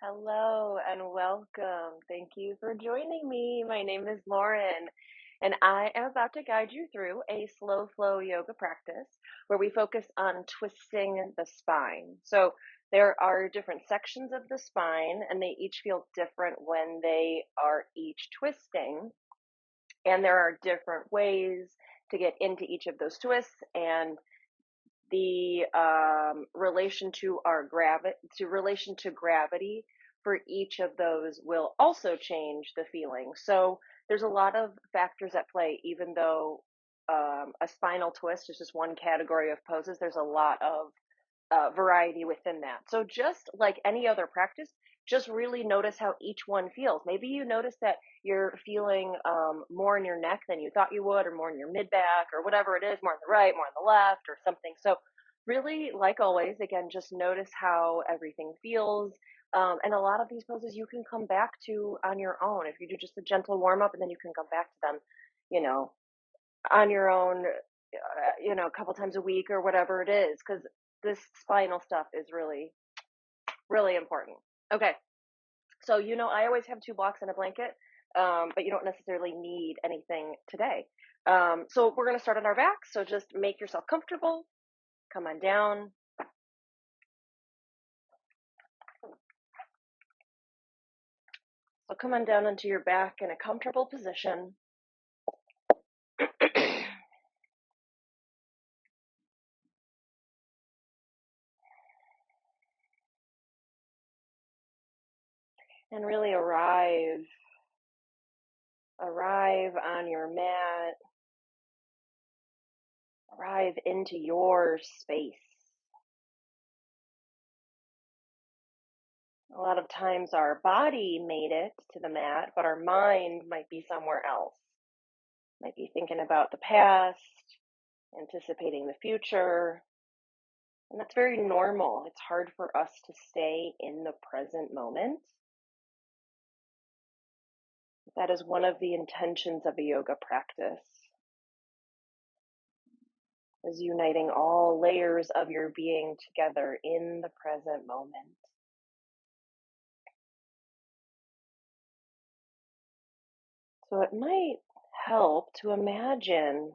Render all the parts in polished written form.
Hello and welcome. Thank you for joining me. My name is Lauren, and I am about to guide you through a slow flow yoga practice where we focus on twisting the spine. So, there are different sections of the spine, and they each feel different when they are each twisting. And there are different ways to get into each of those twists, and the relation to gravity for each of those will also change the feeling. So there's a lot of factors at play, even though a spinal twist is just one category of poses. There's a lot of variety within that. So just like any other practice, just really notice how each one feels. Maybe you notice that you're feeling more in your neck than you thought you would, or more in your mid back, or whatever it is, more on the right, more on the left, or something. So really, like always, again, just notice how everything feels. And a lot of these poses you can come back to on your own. If you do just a gentle warm up, and then you can come back to them, you know, on your own, a couple times a week or whatever it is, because this spinal stuff is really, really important. Okay, so I always have two blocks and a blanket, but you don't necessarily need anything today. So we're going to start on our back, so just make yourself comfortable. Come on down. So come on down onto your back in a comfortable position. And really arrive on your mat, arrive into your space. A lot of times our body made it to the mat, but our mind might be somewhere else. Might be thinking about the past, anticipating the future, and that's very normal. It's hard for us to stay in the present moment. That is one of the intentions of a yoga practice, is uniting all layers of your being together in the present moment. So it might help to imagine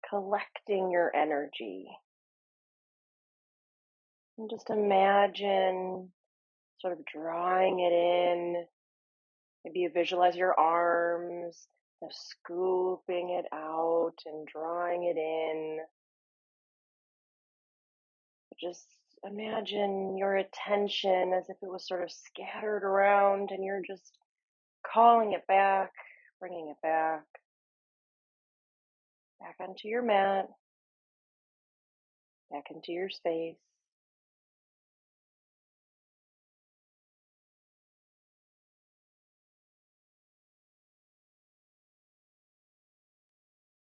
collecting your energy. And just imagine sort of drawing it in. Maybe you visualize your arms, scooping it out and drawing it in. Just imagine your attention as if it was sort of scattered around and you're just calling it back, bringing it back onto your mat, back into your space.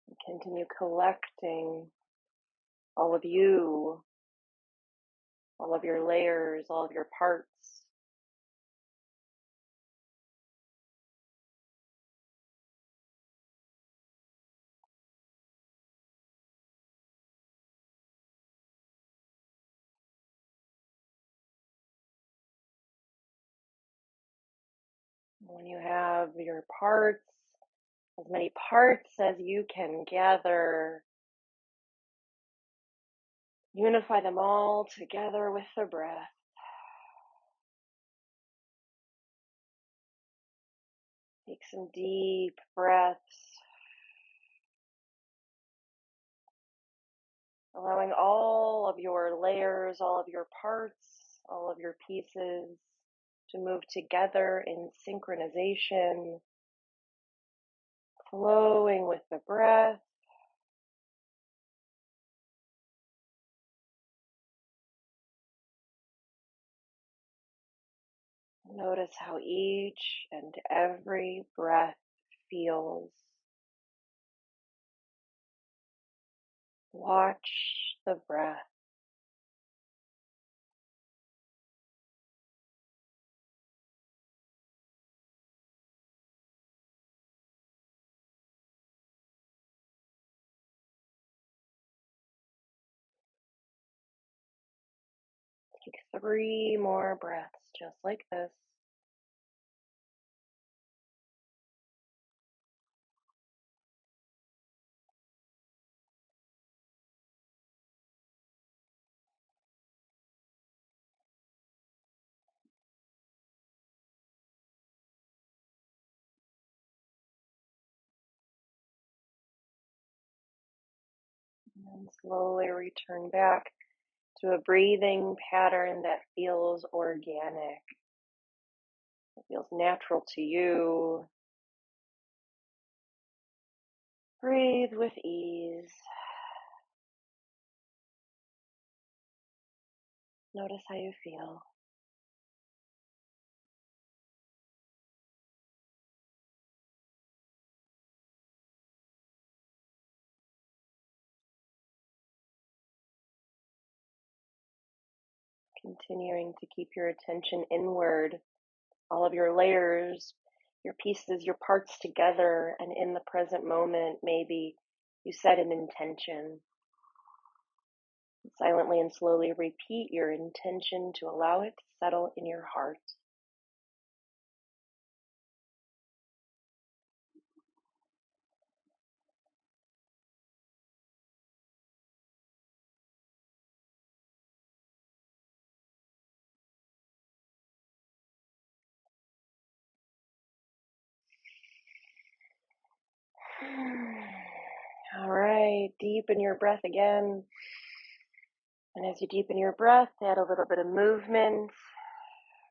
And continue collecting all of you, all of your layers, all of your parts. When you have your parts, as many parts as you can gather, unify them all together with the breath. Take some deep breaths, allowing all of your layers, all of your parts, all of your pieces to move together in synchronization, flowing with the breath. Notice how each and every breath feels. Watch the breath. Take 3 more breaths, just like this. And slowly return back to a breathing pattern that feels organic, that feels natural to you. Breathe with ease. Notice how you feel. Continuing to keep your attention inward, all of your layers, your pieces, your parts together, and in the present moment, maybe you set an intention. Silently and slowly repeat your intention to allow it to settle in your heart. All right, deepen your breath again. And as you deepen your breath, add a little bit of movement.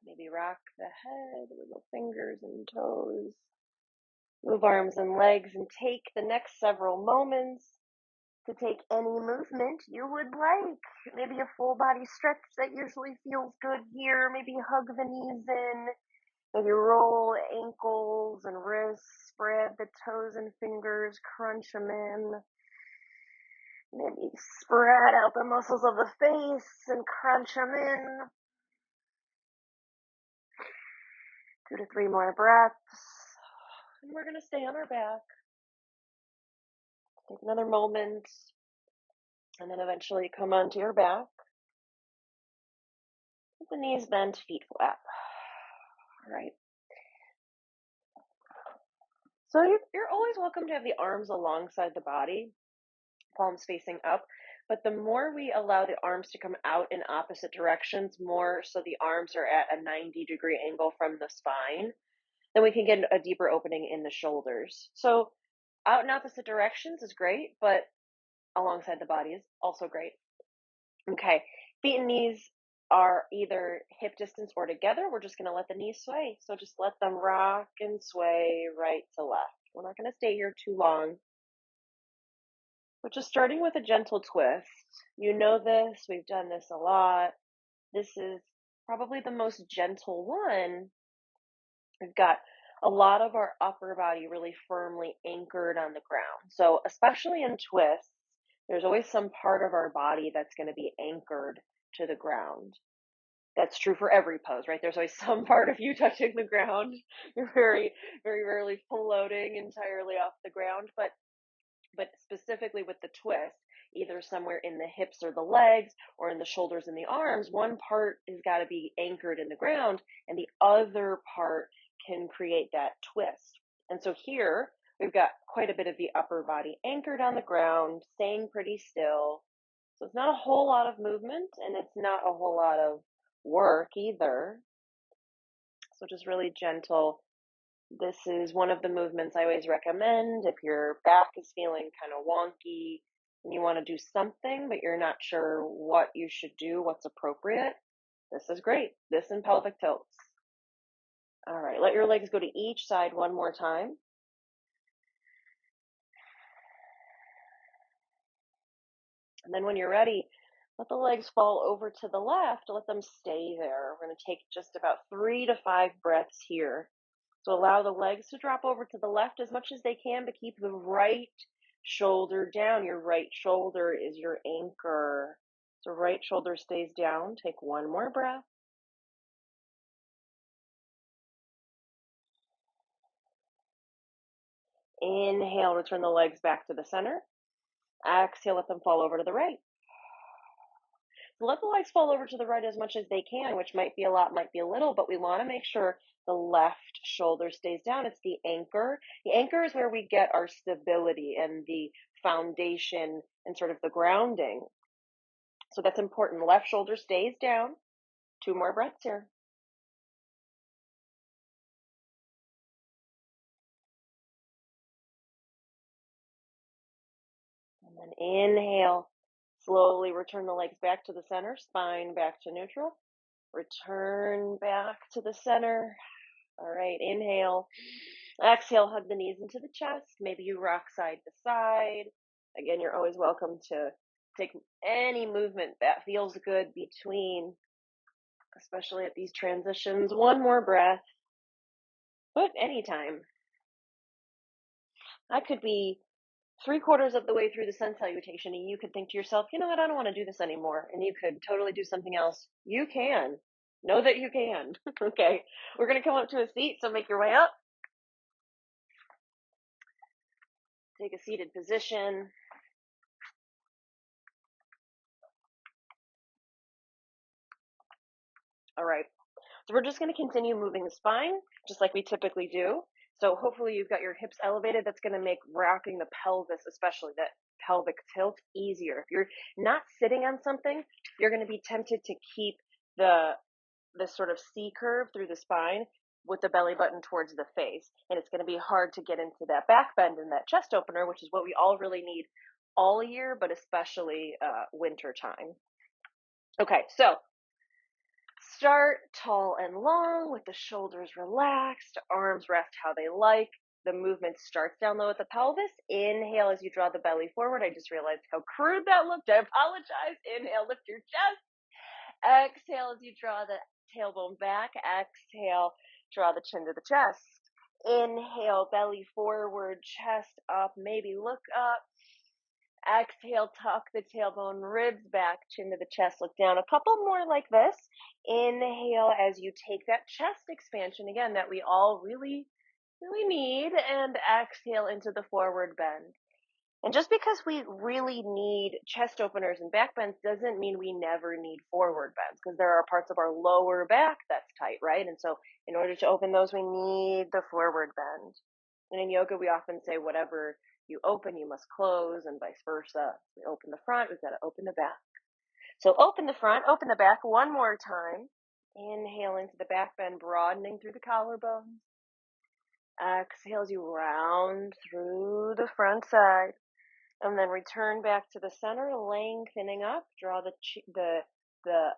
Maybe rock the head, wiggle fingers and toes. Move arms and legs, and take the next several moments to take any movement you would like. Maybe a full body stretch that usually feels good here. Maybe hug the knees in. Maybe roll ankles and wrists. Spread the toes and fingers. Crunch them in. Maybe spread out the muscles of the face and crunch them in. 2 to 3 more breaths. And we're going to stay on our back. Take another moment. And then eventually come onto your back. With the knees bent, feet flat. All right. So you're always welcome to have the arms alongside the body, palms facing up. But the more we allow the arms to come out in opposite directions, more so the arms are at a 90-degree angle from the spine, then we can get a deeper opening in the shoulders. So out in opposite directions is great, but alongside the body is also great. Okay, feet and knees are either hip distance or together. We're just going to let the knees sway. So just let them rock and sway right to left. We're not going to stay here too long. But just starting with a gentle twist. You know this, we've done this a lot. This is probably the most gentle one. We've got a lot of our upper body really firmly anchored on the ground. So especially in twists, there's always some part of our body that's going to be anchored to the ground. That's true for every pose, right? There's always some part of you touching the ground. You're very, very rarely floating entirely off the ground, but specifically with the twist, either somewhere in the hips or the legs or in the shoulders and the arms, one part has got to be anchored in the ground and the other part can create that twist. And so here we've got quite a bit of the upper body anchored on the ground, staying pretty still. So it's not a whole lot of movement and it's not a whole lot of work either. So just really gentle. This is one of the movements I always recommend if your back is feeling kind of wonky and you want to do something, but you're not sure what you should do, what's appropriate. This is great. This and pelvic tilts. All right, let your legs go to each side one more time. And then when you're ready, let the legs fall over to the left. Let them stay there. We're going to take just about 3 to 5 breaths here. So allow the legs to drop over to the left as much as they can, but keep the right shoulder down. Your right shoulder is your anchor. So right shoulder stays down. Take one more breath. Inhale, return the legs back to the center. Exhale, let them fall over to the right. So let the legs fall over to the right as much as they can, which might be a lot, might be a little, but we want to make sure the left shoulder stays down. It's the anchor. The anchor is where we get our stability and the foundation and sort of the grounding. So that's important. Left shoulder stays down. 2 more breaths here. And then inhale. Slowly return the legs back to the center, spine back to neutral. Return back to the center. All right, inhale. Exhale, hug the knees into the chest. Maybe you rock side to side. Again, you're always welcome to take any movement that feels good between, especially at these transitions. One more breath, but anytime. I could be 3/4 of the way through the sun salutation and you could think to yourself, you know what, I don't want to do this anymore. And you could totally do something else. You can. Know that you can. Okay. We're going to come up to a seat. So make your way up. Take a seated position. All right. So we're just going to continue moving the spine just like we typically do. So hopefully you've got your hips elevated. That's going to make rocking the pelvis, especially that pelvic tilt, easier. If you're not sitting on something, you're going to be tempted to keep this sort of C curve through the spine with the belly button towards the face. And it's going to be hard to get into that back bend and that chest opener, which is what we all really need all year, but especially winter time. Okay, so start tall and long with the shoulders relaxed, arms rest how they like. The movement starts down low at the pelvis. Inhale as you draw the belly forward. I just realized how crude that looked. I apologize. Inhale, lift your chest. Exhale as you draw the tailbone back. Exhale, draw the chin to the chest. Inhale, belly forward, chest up, maybe look up. Exhale, tuck the tailbone, ribs back, chin to the chest, look down. A couple more like this. Inhale as you take that chest expansion again that we all really, really need, and exhale into the forward bend. And just because we really need chest openers and back bends doesn't mean we never need forward bends, because there are parts of our lower back that's tight, right? And so in order to open those, we need the forward bend. And in yoga, we often say whatever you open, you must close, and vice versa. We open the front, we've got to open the back. So open the front, open the back one more time. Inhale into the back bend, broadening through the collarbones. Exhale as you round through the front side. And then return back to the center, lengthening up. Draw the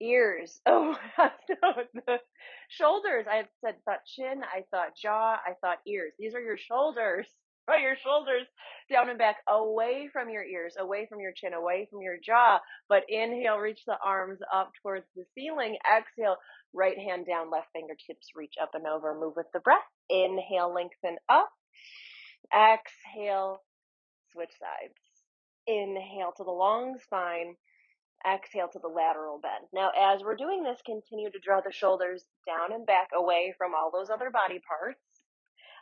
ears. Oh, no, the shoulders. I thought chin. I thought jaw. I thought ears. These are your shoulders. Draw your shoulders down and back, away from your ears, away from your chin, away from your jaw. But inhale, reach the arms up towards the ceiling. Exhale, right hand down, left fingertips reach up and over. Move with the breath. Inhale, lengthen up. Exhale, switch sides. Inhale to the long spine. Exhale to the lateral bend. Now, as we're doing this, continue to draw the shoulders down and back, away from all those other body parts.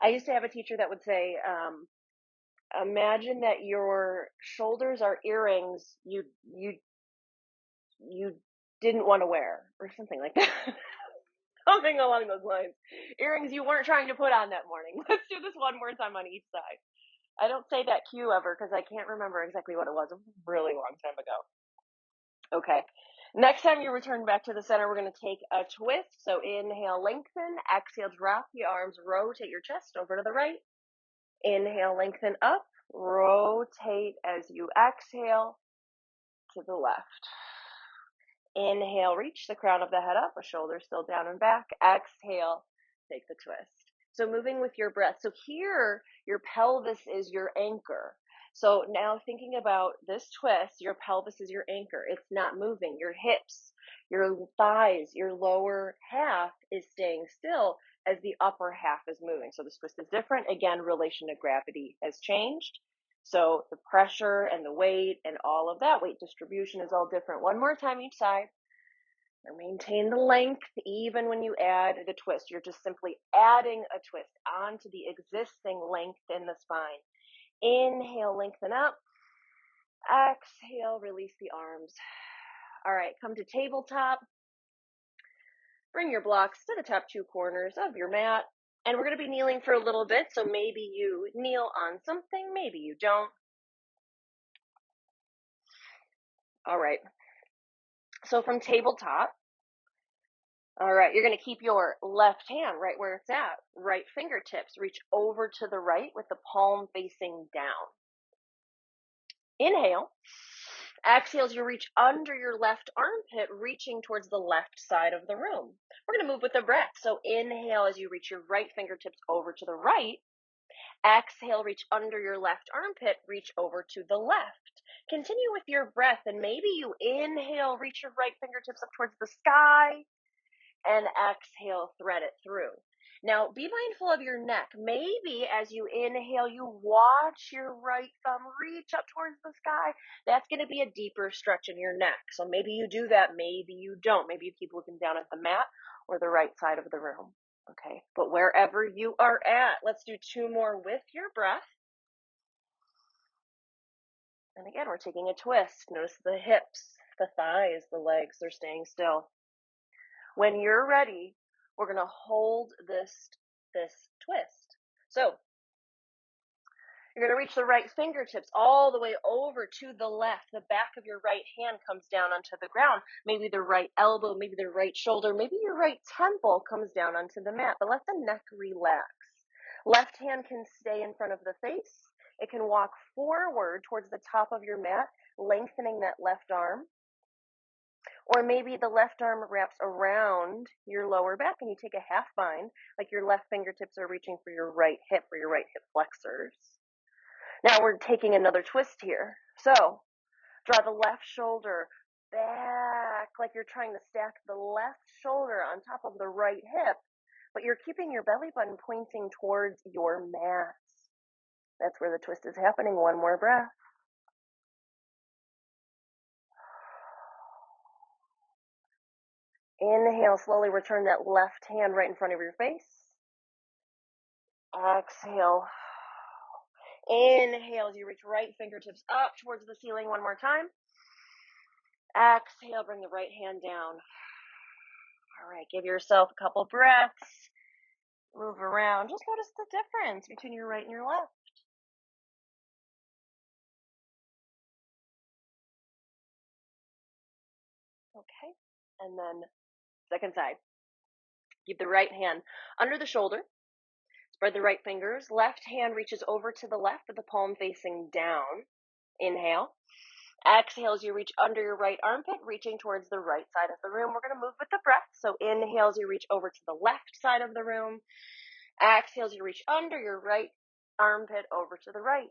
I used to have a teacher that would say, imagine that your shoulders are earrings you didn't want to wear, or something like that. Something along those lines. Earrings you weren't trying to put on that morning. Let's do this one more time on each side. I don't say that cue ever because I can't remember exactly what it was. A really long time ago. Okay. Next time you return back to the center, we're going to take a twist. So inhale, lengthen. Exhale, drop the arms. Rotate your chest over to the right. Inhale, lengthen up. Rotate as you exhale to the left. Inhale, reach the crown of the head up, with shoulders still down and back. Exhale, take the twist. So moving with your breath. So here, your pelvis is your anchor. So now thinking about this twist, your pelvis is your anchor. It's not moving. Your hips, your thighs, your lower half is staying still as the upper half is moving. So this twist is different. Again, relation to gravity has changed. So the pressure and the weight and all of that weight distribution is all different. One more time each side. And maintain the length even when you add the twist. You're just simply adding a twist onto the existing length in the spine. Inhale, lengthen up. Exhale, release the arms. All right, come to tabletop. Bring your blocks to the top two corners of your mat. And we're going to be kneeling for a little bit, so maybe you kneel on something, maybe you don't. All right. So from tabletop, all right, you're going to keep your left hand right where it's at. Right fingertips reach over to the right with the palm facing down. Inhale. Exhale as you reach under your left armpit, reaching towards the left side of the room. We're going to move with the breath. So inhale as you reach your right fingertips over to the right. Exhale, reach under your left armpit, reach over to the left. Continue with your breath, and maybe you inhale, reach your right fingertips up towards the sky, and exhale, thread it through. Now, be mindful of your neck. Maybe as you inhale, you watch your right thumb reach up towards the sky. That's going to be a deeper stretch in your neck. So maybe you do that, maybe you don't. Maybe you keep looking down at the mat or the right side of the room. Okay, but wherever you are at, let's do two more with your breath. And again, we're taking a twist. Notice the hips, the thighs, the legs, they're staying still. When you're ready, we're going to hold this twist. So you're going to reach the right fingertips all the way over to the left. The back of your right hand comes down onto the ground. Maybe the right elbow, maybe the right shoulder, maybe your right temple comes down onto the mat. But let the neck relax. Left hand can stay in front of the face. It can walk forward towards the top of your mat, lengthening that left arm. Or maybe the left arm wraps around your lower back and you take a half bind, like your left fingertips are reaching for your right hip or your right hip flexors. Now we're taking another twist here. So draw the left shoulder back like you're trying to stack the left shoulder on top of the right hip, but you're keeping your belly button pointing towards your mat. That's where the twist is happening. One more breath. Inhale, slowly return that left hand right in front of your face. Exhale. Inhale as you reach right fingertips up towards the ceiling one more time. Exhale, bring the right hand down. All right, give yourself a couple breaths. Move around. Just notice the difference between your right and your left. Okay, and then second side. Keep the right hand under the shoulder. Spread the right fingers. Left hand reaches over to the left with the palm facing down. Inhale. Exhale as you reach under your right armpit, reaching towards the right side of the room. We're going to move with the breath. So inhale as you reach over to the left side of the room. Exhale as you reach under your right armpit over to the right.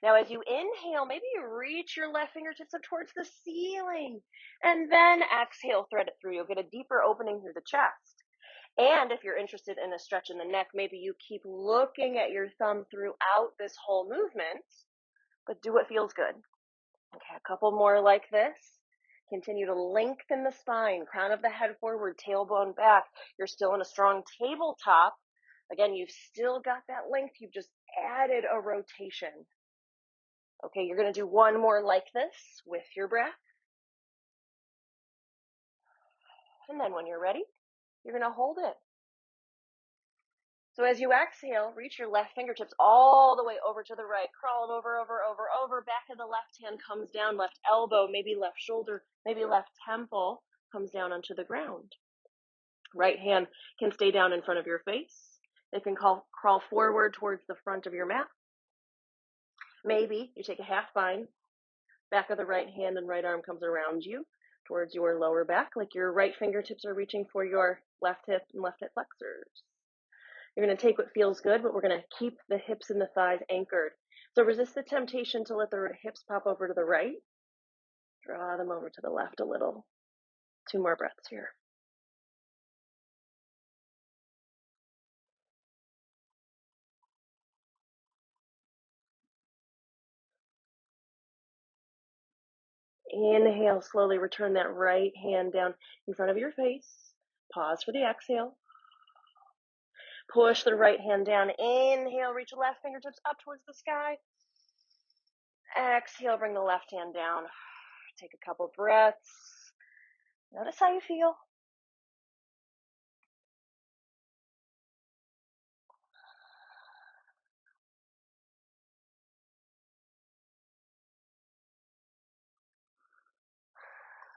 Now as you inhale, maybe you reach your left fingertips up towards the ceiling. And then exhale, thread it through. You'll get a deeper opening through the chest. And if you're interested in a stretch in the neck, maybe you keep looking at your thumb throughout this whole movement, but do what feels good. Okay, a couple more like this. Continue to lengthen the spine, crown of the head forward, tailbone back. You're still in a strong tabletop. Again, you've still got that length. You've just added a rotation. Okay, you're going to do one more like this with your breath. And then when you're ready, you're going to hold it. So as you exhale, reach your left fingertips all the way over to the right. Crawl them over. Back of the left hand comes down, left elbow, maybe left shoulder, maybe left temple comes down onto the ground. Right hand can stay down in front of your face. It can crawl forward towards the front of your mat. Maybe you take a half bind. Back of the right hand and right arm comes around you towards your lower back, like your right fingertips are reaching for your left hip and left hip flexors. You're going to take what feels good, but we're going to keep the hips and the thighs anchored. So resist the temptation to let the hips pop over to the right. Draw them over to the left a little. Two more breaths here. Inhale, slowly return that right hand down in front of your face. Pause for the exhale. Push the right hand down. Inhale, reach left fingertips up towards the sky. Exhale, bring the left hand down. Take a couple breaths. Notice how you feel.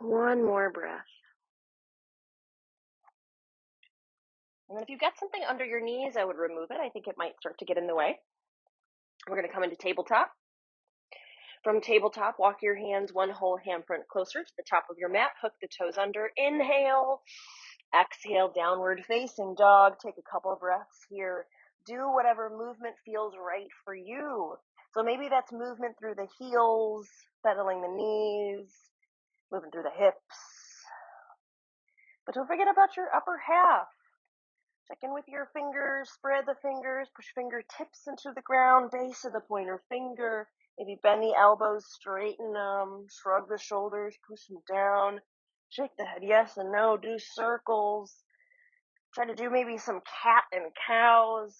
One more breath. And then if you've got something under your knees, I would remove it. I think it might start to get in the way. We're going to come into tabletop. From tabletop, walk your hands one whole handprint closer to the top of your mat. Hook the toes under. Inhale. Exhale, downward facing dog. Take a couple of breaths here. Do whatever movement feels right for you. So maybe that's movement through the heels, settling the knees, moving through the hips. But don't forget about your upper half. Check in with your fingers, spread the fingers, push fingertips into the ground, base of the pointer finger. Maybe bend the elbows, straighten them, shrug the shoulders, push them down. Shake the head yes and no, do circles. Try to do maybe some cat and cows.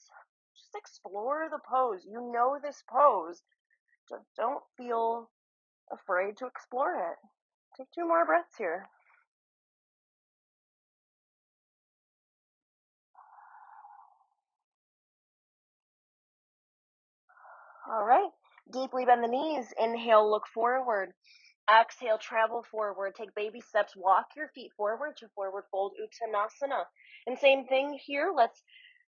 Just explore the pose. You know this pose. Just don't feel afraid to explore it. Take 2 more breaths here. All right. Deeply bend the knees. Inhale, look forward. Exhale, travel forward. Take baby steps. Walk your feet forward to forward fold Uttanasana. And same thing here. Let's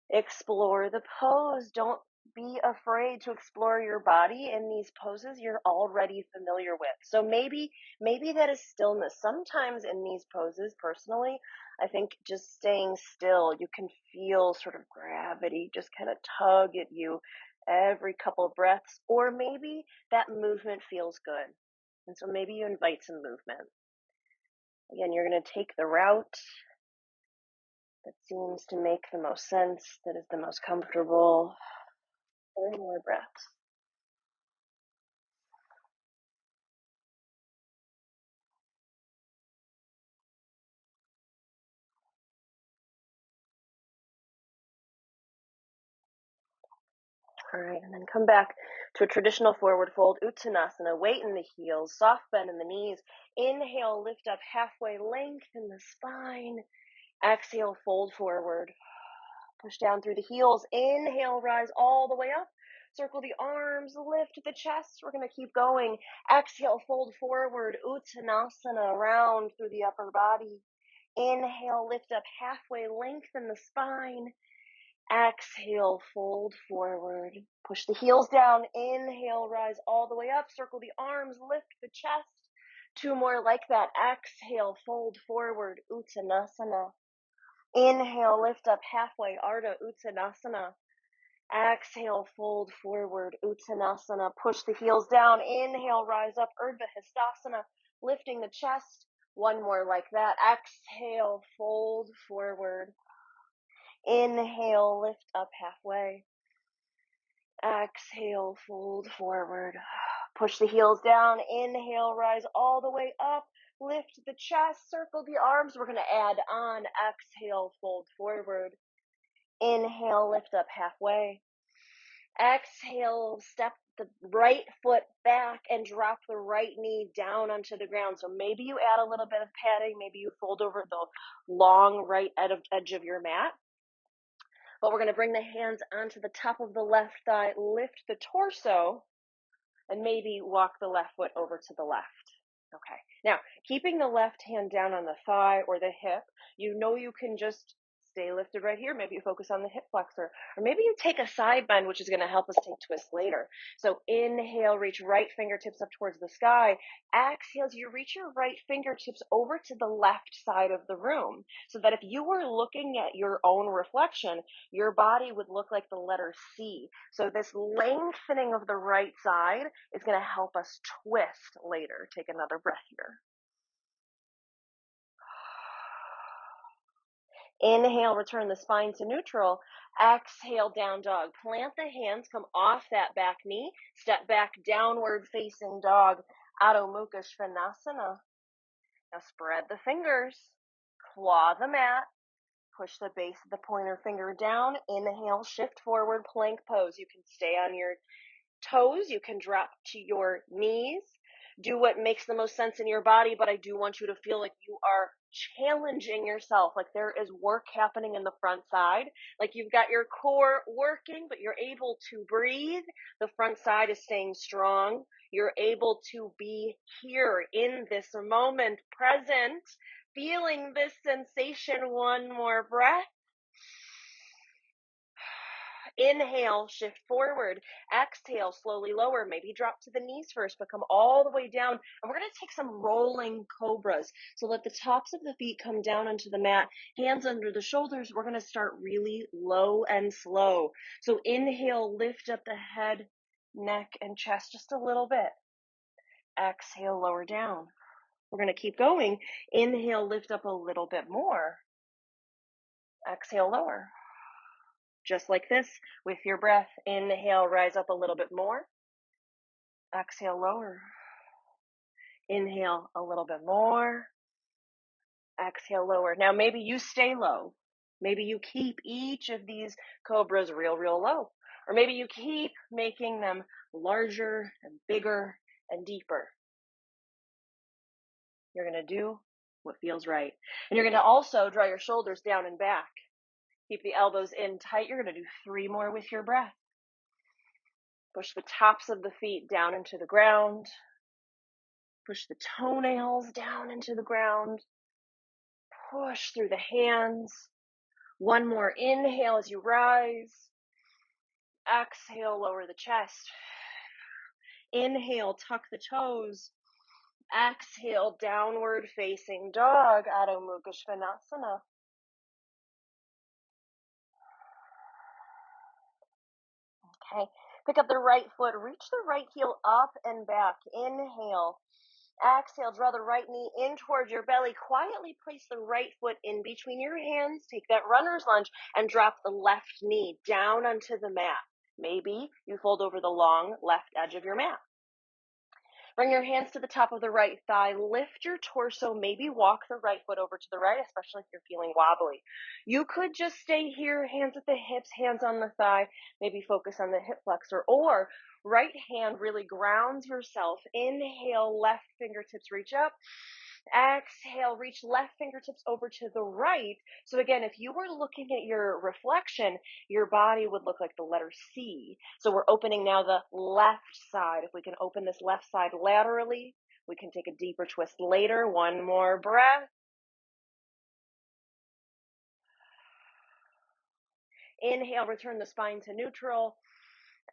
explore the pose. Don't be afraid to explore your body in these poses you're already familiar with. So maybe that is stillness. Sometimes in these poses, personally, I think just staying still, you can feel sort of gravity just kind of tug at you every couple of breaths, or maybe that movement feels good. And so maybe you invite some movement. Again, you're going to take the route that seems to make the most sense, that is the most comfortable. 3 more breaths. All right, and then come back to a traditional forward fold, Uttanasana. Weight in the heels, soft bend in the knees. Inhale, lift up halfway, lengthen the spine. Exhale, fold forward. Push down through the heels. Inhale, rise all the way up. Circle the arms, lift the chest. We're going to keep going. Exhale, fold forward, Uttanasana, round through the upper body. Inhale, lift up halfway, lengthen the spine. Exhale, fold forward. Push the heels down. Inhale, rise all the way up. Circle the arms, lift the chest. 2 more like that. Exhale, fold forward, Uttanasana. Inhale, lift up halfway, Ardha Uttanasana. Exhale, fold forward, Uttanasana. Push the heels down. Inhale, rise up, Urdhva Hastasana. Lifting the chest. 1 more like that. Exhale, fold forward. Inhale, lift up halfway. Exhale, fold forward. Push the heels down. Inhale, rise all the way up. Lift the chest, circle the arms. We're going to add on. Exhale, fold forward. Inhale, lift up halfway. Exhale, step the right foot back and drop the right knee down onto the ground. So maybe you add a little bit of padding. Maybe you fold over the long right edge of your mat. But we're going to bring the hands onto the top of the left thigh, lift the torso, and maybe walk the left foot over to the left. Okay, now keeping the left hand down on the thigh or the hip, you know you can just stay lifted right here. Maybe you focus on the hip flexor, or maybe you take a side bend, which is going to help us take twists later. So inhale, reach right fingertips up towards the sky. Exhale, as you reach your right fingertips over to the left side of the room, so that if you were looking at your own reflection, your body would look like the letter C. So this lengthening of the right side is going to help us twist later. Take another breath here. Inhale, return the spine to neutral. Exhale, down dog. Plant the hands, come off that back knee. Step back, downward facing dog. Adho Mukha Svanasana. Now spread the fingers. Claw the mat. Push the base of the pointer finger down. Inhale, shift forward, plank pose. You can stay on your toes, you can drop to your knees. Do what makes the most sense in your body, but I do want you to feel like you are challenging yourself, like there is work happening in the front side, like you've got your core working, but you're able to breathe. The front side is staying strong. You're able to be here in this moment, present, feeling this sensation. One more breath. Inhale, shift forward. Exhale, slowly lower. Maybe drop to the knees first, but come all the way down. And we're going to take some rolling cobras. So let the tops of the feet come down onto the mat, hands under the shoulders. We're going to start really low and slow. So inhale, lift up the head, neck, and chest just a little bit. Exhale, lower down. We're going to keep going. Inhale, lift up a little bit more. Exhale, lower. Just like this, with your breath. Inhale, rise up a little bit more. Exhale, lower. Inhale, a little bit more. Exhale, lower. Now, maybe you stay low. Maybe you keep each of these cobras real low. Or maybe you keep making them larger and bigger and deeper. You're going to do what feels right. And you're going to also draw your shoulders down and back. Keep the elbows in tight. You're going to do 3 more with your breath. Push the tops of the feet down into the ground. Push the toenails down into the ground. Push through the hands. One more inhale as you rise. Exhale, lower the chest. Inhale, tuck the toes. Exhale, downward facing dog, Adho Mukha Svanasana. Okay, pick up the right foot, reach the right heel up and back. Inhale. Exhale, draw the right knee in towards your belly. Quietly place the right foot in between your hands. Take that runner's lunge and drop the left knee down onto the mat. Maybe you fold over the long left edge of your mat. Bring your hands to the top of the right thigh. Lift your torso. Maybe walk the right foot over to the right, especially if you're feeling wobbly. You could just stay here, hands at the hips, hands on the thigh. Maybe focus on the hip flexor, or right hand really grounds yourself. Inhale, left fingertips reach up. Exhale, reach left fingertips over to the right. So again, if you were looking at your reflection, your body would look like the letter C. So we're opening now the left side. If we can open this left side laterally, we can take a deeper twist later. One more breath. Inhale, return the spine to neutral.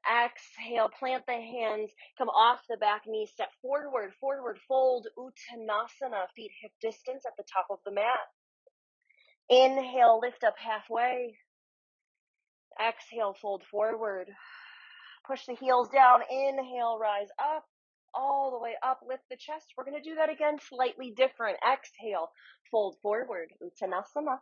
Exhale, plant the hands, come off the back knee, step forward, fold, Uttanasana, feet hip distance at the top of the mat. Inhale, lift up halfway. Exhale, fold forward. Push the heels down. Inhale, rise up, all the way up, lift the chest. We're going to do that again, slightly different. Exhale, fold forward, Uttanasana.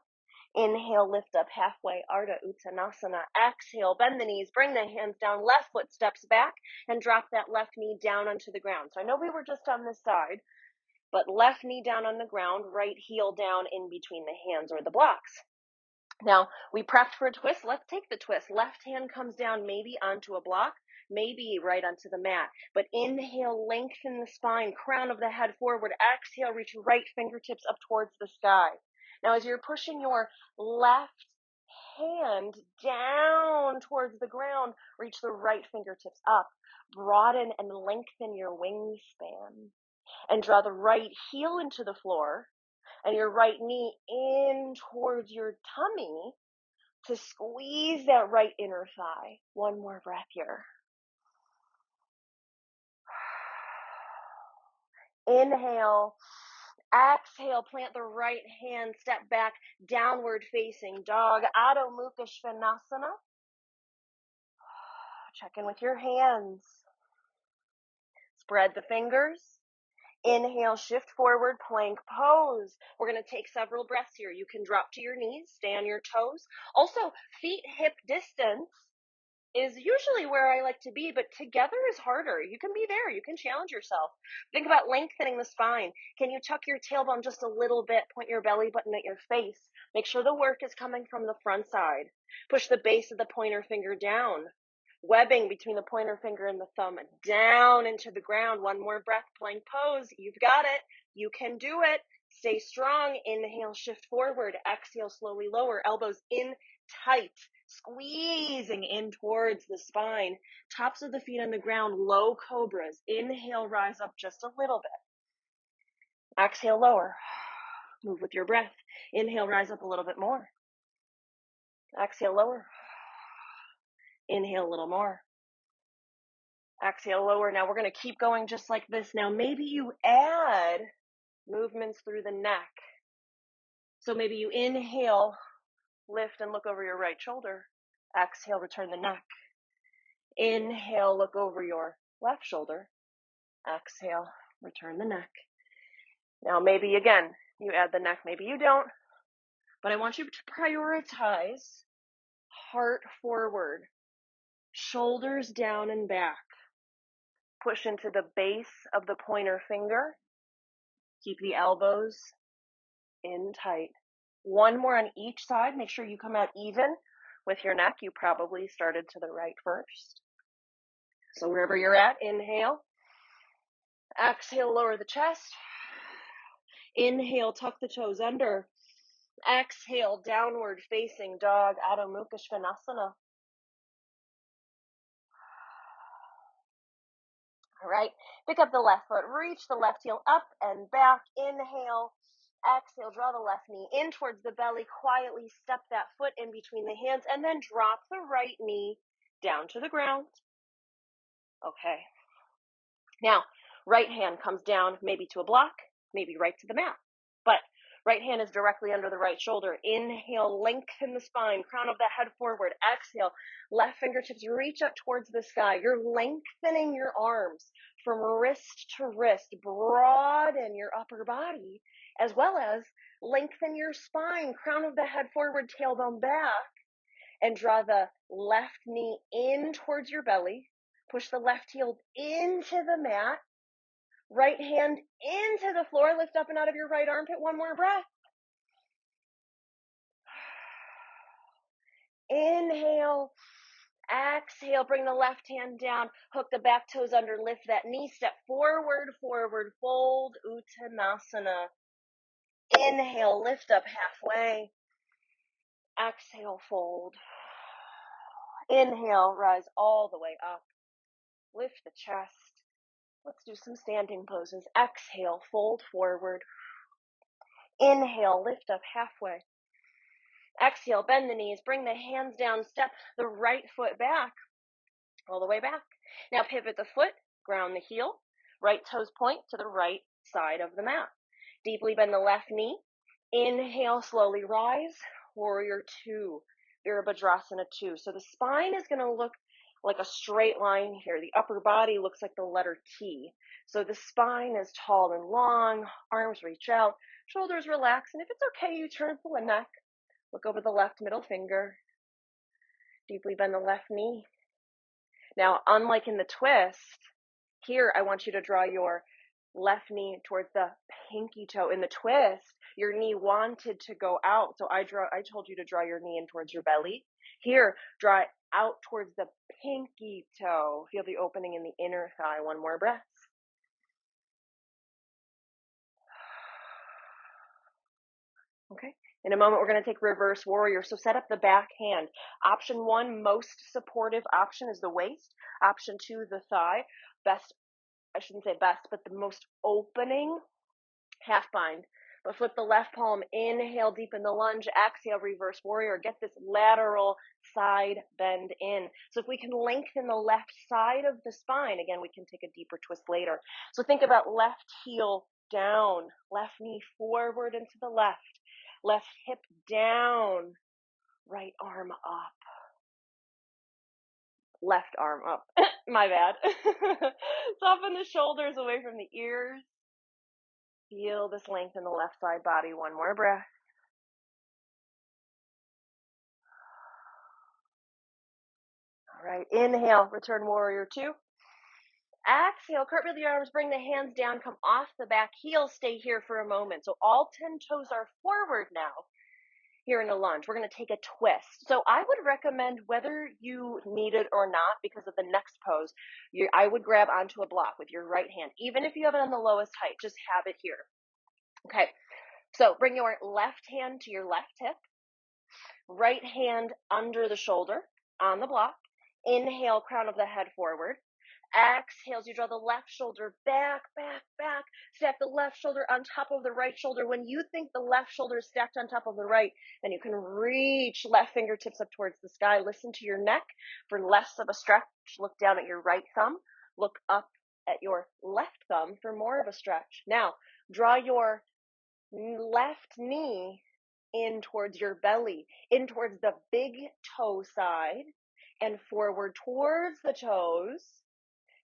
Inhale, lift up halfway, Ardha Uttanasana. Exhale, bend the knees, bring the hands down, left foot steps back, and drop that left knee down onto the ground. So I know we were just on this side, but left knee down on the ground, right heel down in between the hands or the blocks. Now, we prepped for a twist. Let's take the twist. Left hand comes down maybe onto a block, maybe right onto the mat. But inhale, lengthen the spine, crown of the head forward. Exhale, reach right fingertips up towards the sky. Now, as you're pushing your left hand down towards the ground, reach the right fingertips up. Broaden and lengthen your wingspan. And draw the right heel into the floor and your right knee in towards your tummy to squeeze that right inner thigh. One more breath here. Inhale. Exhale, plant the right hand, step back, downward facing dog, Adho Mukha Svanasana. Check in with your hands. Spread the fingers. Inhale, shift forward, plank pose. We're going to take several breaths here. You can drop to your knees, stay on your toes. Also, feet hip distance is usually where I like to be, but together is harder. You can be there. You can challenge yourself. Think about lengthening the spine. Can you tuck your tailbone just a little bit? Point your belly button at your face. Make sure the work is coming from the front side. Push the base of the pointer finger down. webbing between the pointer finger and the thumb, down into the ground. One more breath, plank pose. You've got it. You can do it. Stay strong. Inhale, shift forward. Exhale, slowly lower. Elbows in tight, squeezing in towards the spine. Tops of the feet on the ground, low cobras. Inhale, rise up just a little bit. Exhale, lower. Move with your breath. Inhale, rise up a little bit more. Exhale, lower. Inhale a little more. Exhale, lower. Now we're going to keep going just like this. Now maybe you add movements through the neck. So maybe you inhale, lift and look over your right shoulder. Exhale, return the neck. Inhale, look over your left shoulder. Exhale, return the neck. Now maybe again, you add the neck, maybe you don't. But I want you to prioritize heart forward, shoulders down and back. Push into the base of the pointer finger. Keep the elbows in tight. One more on each side. Make sure you come out even with your neck. You probably started to the right first. So wherever you're at, inhale. Exhale, lower the chest. Inhale, tuck the toes under. Exhale, downward facing dog, Adho Mukha Svanasana. All right, pick up the left foot, reach the left heel up and back. Inhale, exhale, draw the left knee in towards the belly. Quietly step that foot in between the hands and then drop the right knee down to the ground. Okay. Now, right hand comes down maybe to a block, maybe right to the mat. But right hand is directly under the right shoulder. Inhale, lengthen the spine, crown of the head forward. Exhale, left fingertips reach up towards the sky. You're lengthening your arms from wrist to wrist. Broaden your upper body, as well as lengthen your spine, crown of the head forward, tailbone back, and draw the left knee in towards your belly. Push the left heel into the mat. Right hand into the floor. Lift up and out of your right armpit. One more breath. Inhale. Exhale. Bring the left hand down. Hook the back toes under. Lift that knee. Step forward, forward. Fold. Uttanasana. Inhale. Lift up halfway. Exhale. Fold. Inhale. Rise all the way up. Lift the chest. Let's do some standing poses. Exhale. Fold forward. Inhale. Lift up halfway. Exhale, bend the knees, bring the hands down, step the right foot back, all the way back. Now pivot the foot, ground the heel, right toes point to the right side of the mat. Deeply bend the left knee. Inhale, slowly rise, warrior two, Virabhadrasana 2. So the spine is going to look like a straight line here. The upper body looks like the letter T. So the spine is tall and long, arms reach out, shoulders relax, and if it's okay, you turn for the neck. Look over the left middle finger. Deeply bend the left knee. Now, unlike in the twist, here I want you to draw your left knee towards the pinky toe. In the twist, your knee wanted to go out, so I told you to draw your knee in towards your belly. Here, draw it out towards the pinky toe. Feel the opening in the inner thigh. One more breath. Okay. In a moment, we're going to take reverse warrior. So set up the back hand. Option 1, most supportive option is the waist. Option 2, the thigh. Best, I shouldn't say best, but the most opening, half bind. But flip the left palm, inhale, deepen the lunge, exhale, reverse warrior. Get this lateral side bend in. So if we can lengthen the left side of the spine, again, we can take a deeper twist later. So think about left heel down, left knee forward and to the left. Left hip down, right arm up. Left arm up. My bad. Soften the shoulders away from the ears. Feel this length in the left side body. One more breath. All right, inhale, return warrior 2. Exhale, cartwheel the arms, bring the hands down, come off the back heel, stay here for a moment. So all 10 toes are forward now. here in a lunge. We're going to take a twist. So I would recommend, whether you need it or not, because of the next pose, I would grab onto a block with your right hand. Even if you have it on the lowest height, just have it here. Okay, so bring your left hand to your left hip, right hand under the shoulder on the block. Inhale, crown of the head forward. Exhale as you draw the left shoulder back, back, back. Stack the left shoulder on top of the right shoulder. When you think the left shoulder is stacked on top of the right, then you can reach left fingertips up towards the sky. Listen to your neck for less of a stretch. Look down at your right thumb. Look up at your left thumb for more of a stretch. Now, draw your left knee in towards your belly, in towards the big toe side, and forward towards the toes,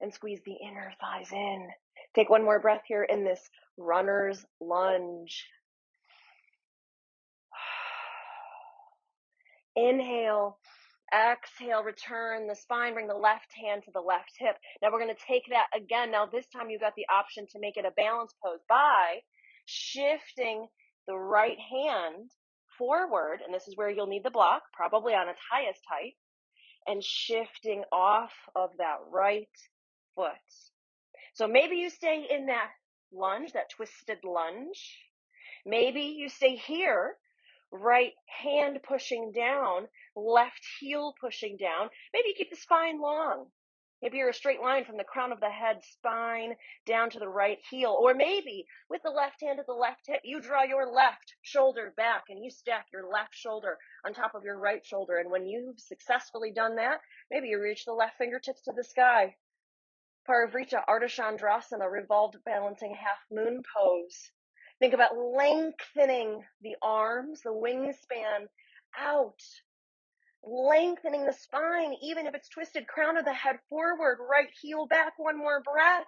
and squeeze the inner thighs in. Take one more breath here in this runner's lunge. Inhale, exhale, return the spine, bring the left hand to the left hip. Now we're going to take that again. Now this time you've got the option to make it a balance pose by shifting the right hand forward, and this is where you'll need the block, probably on its highest height, and shifting off of that right foot. So maybe you stay in that lunge, that twisted lunge. Maybe you stay here, right hand pushing down, left heel pushing down. Maybe you keep the spine long. Maybe you're a straight line from the crown of the head, spine, down to the right heel. Or maybe with the left hand at the left hip, you draw your left shoulder back and you stack your left shoulder on top of your right shoulder. And when you've successfully done that, maybe you reach the left fingertips to the sky. Parivrita, Ardha Chandrasana, revolved balancing half moon pose. Think about lengthening the arms, the wingspan out, lengthening the spine, even if it's twisted, crown of the head forward, right heel back, one more breath.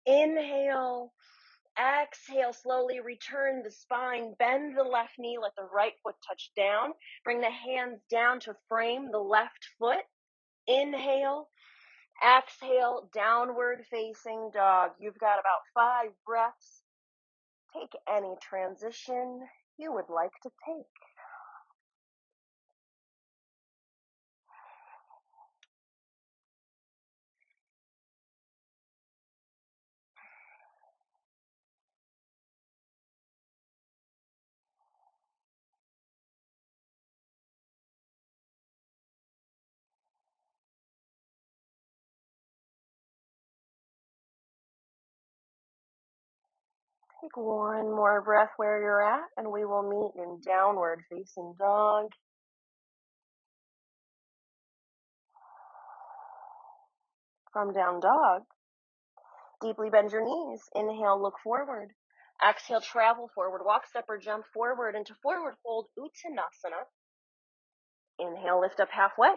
Inhale, exhale, slowly return the spine, bend the left knee, let the right foot touch down, bring the hands down to frame the left foot. Inhale, exhale, downward facing dog. You've got about 5 breaths. Take any transition you would like to take. Take one more breath where you're at, and we will meet in downward facing dog. From down dog, deeply bend your knees. Inhale, look forward. Exhale, travel forward. Walk, step, or jump forward into forward fold Uttanasana. Inhale, lift up halfway.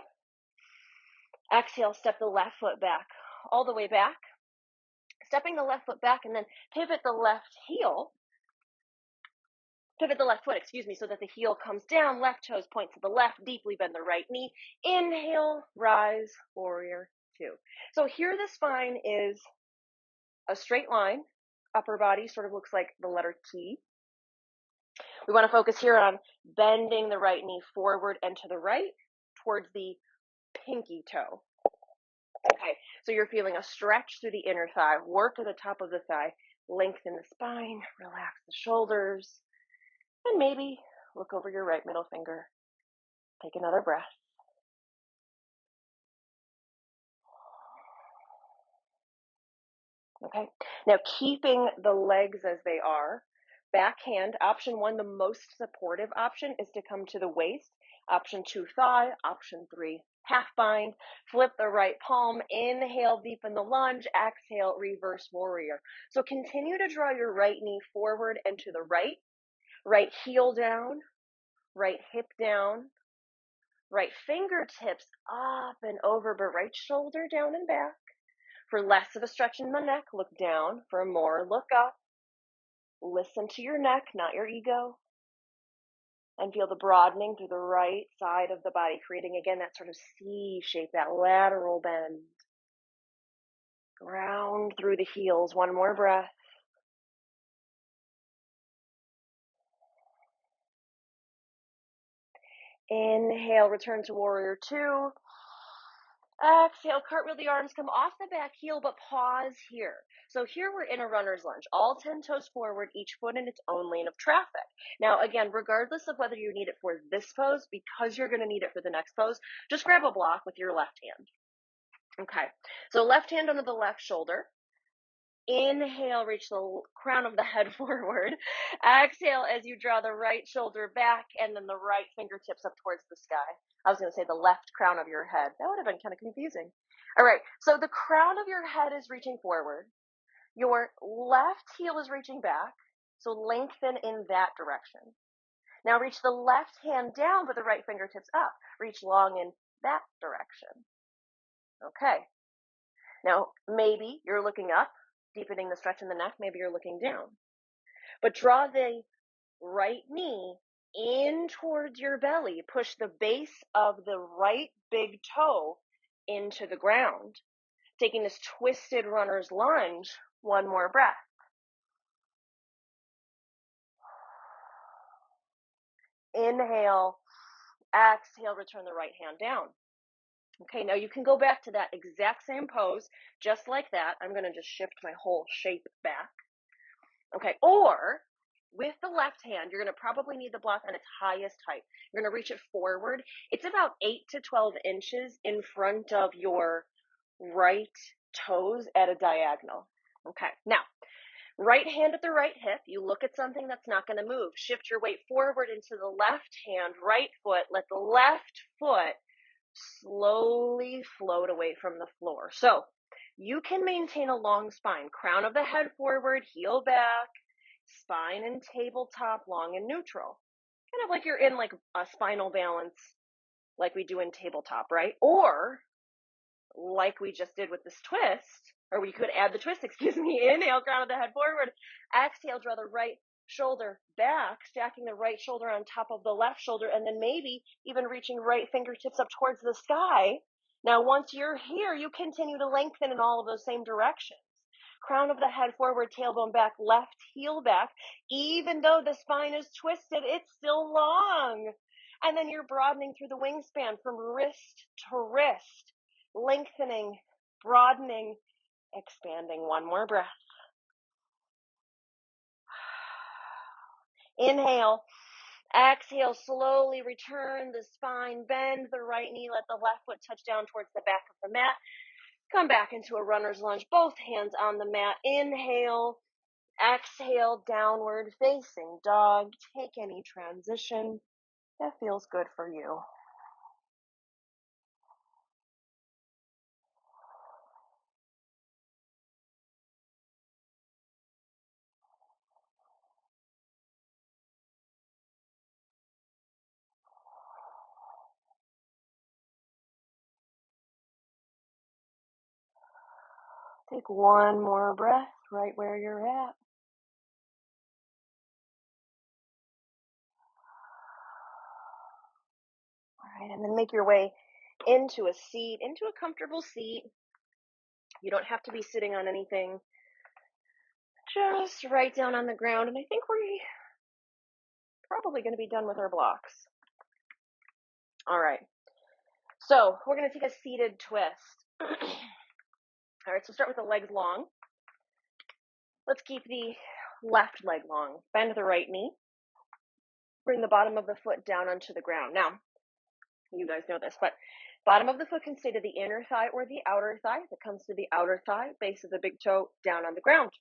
Exhale, step the left foot back, all the way back. Stepping the left foot back, and then pivot the left foot, so that the heel comes down, left toes point to the left, deeply bend the right knee. Inhale, rise, warrior 2. So here the spine is a straight line. Upper body sort of looks like the letter T. We want to focus here on bending the right knee forward and to the right towards the pinky toe. Okay, so you're feeling a stretch through the inner thigh, work at the top of the thigh, lengthen the spine, relax the shoulders, and maybe look over your right middle finger. Take another breath. Okay, now keeping the legs as they are, backhand, option 1, the most supportive option is to come to the waist. Option 2, thigh. Option 3, half bind. Flip the right palm. Inhale, deepen the lunge. Exhale, reverse warrior. So continue to draw your right knee forward and to the right. Right heel down. Right hip down. Right fingertips up and over, but right shoulder down and back. For less of a stretch in the neck, look down. For more, look up. Listen to your neck, not your ego. And feel the broadening through the right side of the body, creating again that sort of C shape, that lateral bend. Ground through the heels. One more breath. Inhale, return to warrior two. Exhale, cartwheel the arms, come off the back heel, but pause here. So here we're in a runner's lunge, all 10 toes forward, each foot in its own lane of traffic. Now, again, regardless of whether you need it for this pose, because you're going to need it for the next pose, just grab a block with your left hand. Okay, so left hand under the left shoulder. Inhale, reach the crown of the head forward. Exhale as you draw the right shoulder back and then the right fingertips up towards the sky. I was going to say the left crown of your head. That would have been kind of confusing. All right, so the crown of your head is reaching forward. Your left heel is reaching back, so lengthen in that direction. Now reach the left hand down, but the right fingertips up. Reach long in that direction. Okay. Now, maybe you're looking up, deepening the stretch in the neck. Maybe you're looking down. But draw the right knee in towards your belly. Push the base of the right big toe into the ground. Taking this twisted runner's lunge. One more breath. Inhale, exhale, return the right hand down. Okay, now you can go back to that exact same pose, just like that. I'm going to just shift my whole shape back. Okay, or with the left hand, you're going to probably need the block on its highest height. You're going to reach it forward. It's about 8 to 12 inches in front of your right toes at a diagonal. Okay, now, right hand at the right hip. You look at something that's not going to move. Shift your weight forward into the left hand, right foot. Let the left foot slowly float away from the floor. So you can maintain a long spine, crown of the head forward, heel back, spine and tabletop, long and neutral. Kind of like you're in like a spinal balance like we do in tabletop, right? Or like we just did with this twist, or we could add the twist, excuse me. Inhale, crown of the head forward. Exhale, draw the right shoulder back, stacking the right shoulder on top of the left shoulder, and then maybe even reaching right fingertips up towards the sky. Now, once you're here, you continue to lengthen in all of those same directions. Crown of the head forward, tailbone back, left heel back. Even though the spine is twisted, it's still long. And then you're broadening through the wingspan from wrist to wrist, lengthening, broadening, expanding. One more breath. Inhale. Exhale, slowly return the spine, bend the right knee, let the left foot touch down towards the back of the mat. Come back into a runner's lunge, both hands on the mat. Inhale, exhale, downward facing dog. Take any transition that feels good for you. Take one more breath right where you're at. All right, and then make your way into a seat, into a comfortable seat. You don't have to be sitting on anything. Just right down on the ground, and I think we're probably going to be done with our blocks. All right, so we're going to take a seated twist. All right, so start with the legs long. Let's keep the left leg long. Bend the right knee. Bring the bottom of the foot down onto the ground. Now, you guys know this, but bottom of the foot can stay to the inner thigh or the outer thigh. If it comes to the outer thigh, base of the big toe down on the ground.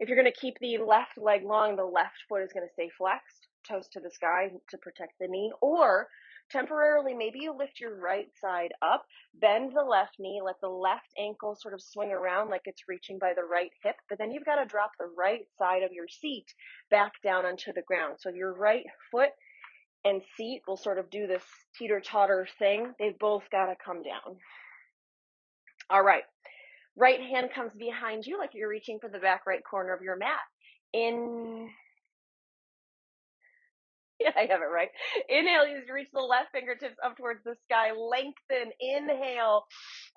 If you're going to keep the left leg long, the left foot is going to stay flexed, toes to the sky to protect the knee, or temporarily, maybe you lift your right side up, bend the left knee, let the left ankle sort of swing around like it's reaching by the right hip, but then you've got to drop the right side of your seat back down onto the ground. So your right foot and seat will sort of do this teeter-totter thing. They've both got to come down. All right. Right hand comes behind you like you're reaching for the back right corner of your mat. Yeah, I have it right. Inhale, you reach the left fingertips up towards the sky. Lengthen. Inhale.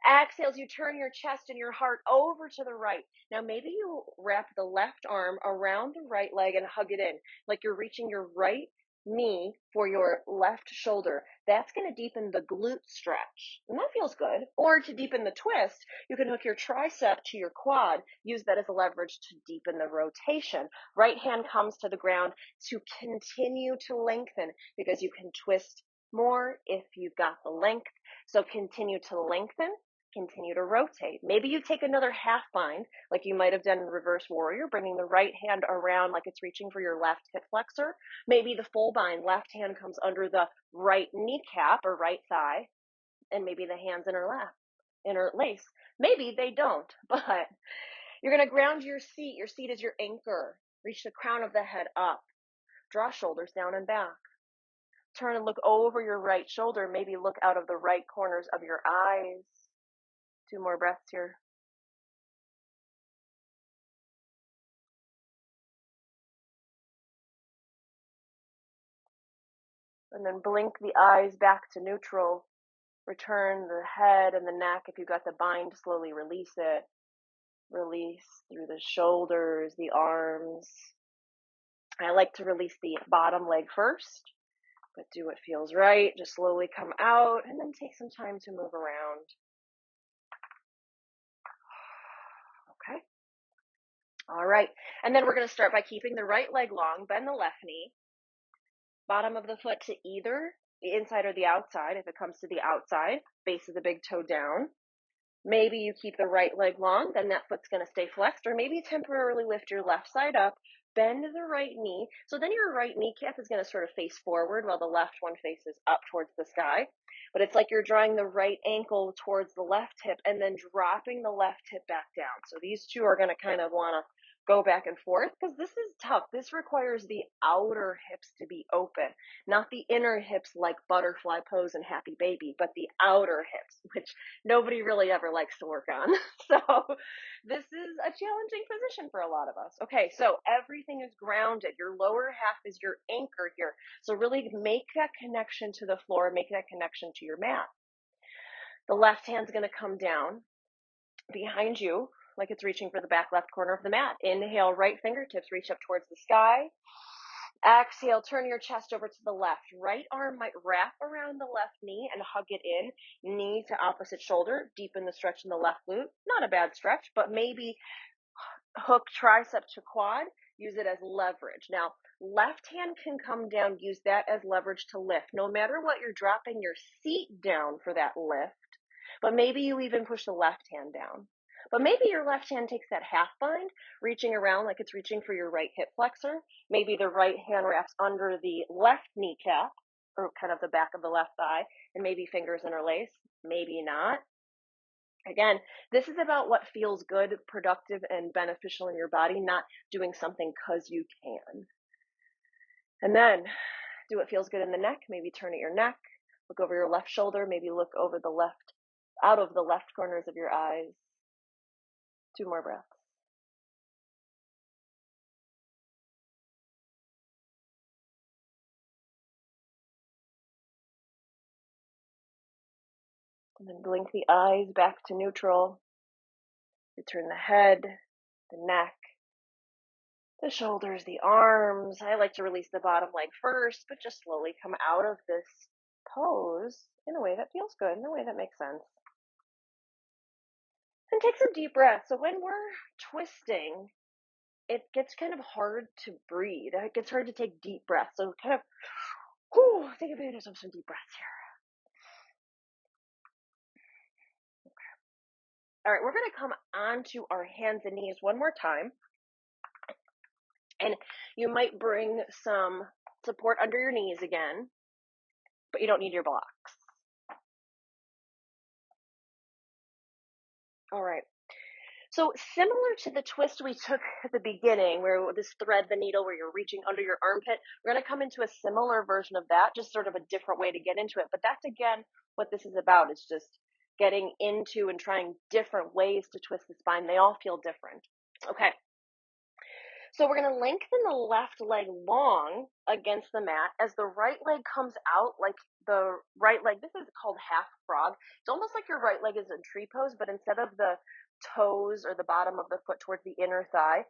Exhale, you turn your chest and your heart over to the right. Now, maybe you wrap the left arm around the right leg and hug it in, like you're reaching your right knee for your left shoulder, that's going to deepen the glute stretch. And that feels good. Or to deepen the twist, you can hook your tricep to your quad, use that as a leverage to deepen the rotation. Right hand comes to the ground to continue to lengthen because you can twist more if you've got the length. So continue to lengthen, continue to rotate. Maybe you take another half bind, like you might have done in reverse warrior, bringing the right hand around like it's reaching for your left hip flexor. Maybe the full bind, left hand comes under the right kneecap or right thigh, and maybe the hands interlace. Maybe they don't, but you're going to ground your seat. Your seat is your anchor. Reach the crown of the head up. Draw shoulders down and back. Turn and look over your right shoulder. Maybe look out of the right corners of your eyes. 2 more breaths here. And then blink the eyes back to neutral. Return the head and the neck. If you've got the bind, slowly release it. Release through the shoulders, the arms. I like to release the bottom leg first, but do what feels right. Just slowly come out and then take some time to move around. Okay. All right. And then we're going to start by keeping the right leg long, bend the left knee, bottom of the foot to either the inside or the outside. If it comes to the outside, base of the big toe down. Maybe you keep the right leg long, then that foot's going to stay flexed, or maybe temporarily lift your left side up, bend the right knee. So then your right kneecap is going to sort of face forward while the left one faces up towards the sky. But it's like you're drawing the right ankle towards the left hip and then dropping the left hip back down. So these two are going to kind of want to go back and forth because this is tough. This requires the outer hips to be open, not the inner hips like butterfly pose and happy baby, but the outer hips, which nobody really ever likes to work on. So this is a challenging position for a lot of us. Okay, so everything is grounded. Your lower half is your anchor here. So really make that connection to the floor, make that connection to your mat. The left hand's going to come down behind you like it's reaching for the back left corner of the mat. Inhale, right fingertips reach up towards the sky. Exhale, turn your chest over to the left. Right arm might wrap around the left knee and hug it in. Knee to opposite shoulder. Deepen the stretch in the left glute. Not a bad stretch, but maybe hook tricep to quad. Use it as leverage. Now, left hand can come down. Use that as leverage to lift. No matter what, you're dropping your seat down for that lift. But maybe you even push the left hand down. But maybe your left hand takes that half bind, reaching around like it's reaching for your right hip flexor. Maybe the right hand wraps under the left kneecap, or kind of the back of the left thigh, and maybe fingers interlace, maybe not. Again, this is about what feels good, productive, and beneficial in your body, not doing something because you can. And then do what feels good in the neck. Maybe turn at your neck, look over your left shoulder, maybe look over the left, out of the left corners of your eyes. 2 more breaths. And then blink the eyes back to neutral. Return the head, the neck, the shoulders, the arms. I like to release the bottom leg first, but just slowly come out of this pose in a way that feels good, in a way that makes sense. And take some deep breaths. So when we're twisting, it gets kind of hard to breathe. It gets hard to take deep breaths. So kind of, take advantage of some deep breaths here. All right, we're going to come onto our hands and knees one more time. And you might bring some support under your knees again, but you don't need your blocks. All right. So similar to the twist we took at the beginning, where this thread the needle, where you're reaching under your armpit, we're going to come into a similar version of that, just sort of a different way to get into it. But that's, again, what this is about. It's just getting into and trying different ways to twist the spine. They all feel different. Okay. So we're going to lengthen the left leg long against the mat as the right leg comes out like the right leg. This is called half frog. It's almost like your right leg is in tree pose, but instead of the toes or the bottom of the foot towards the inner thigh,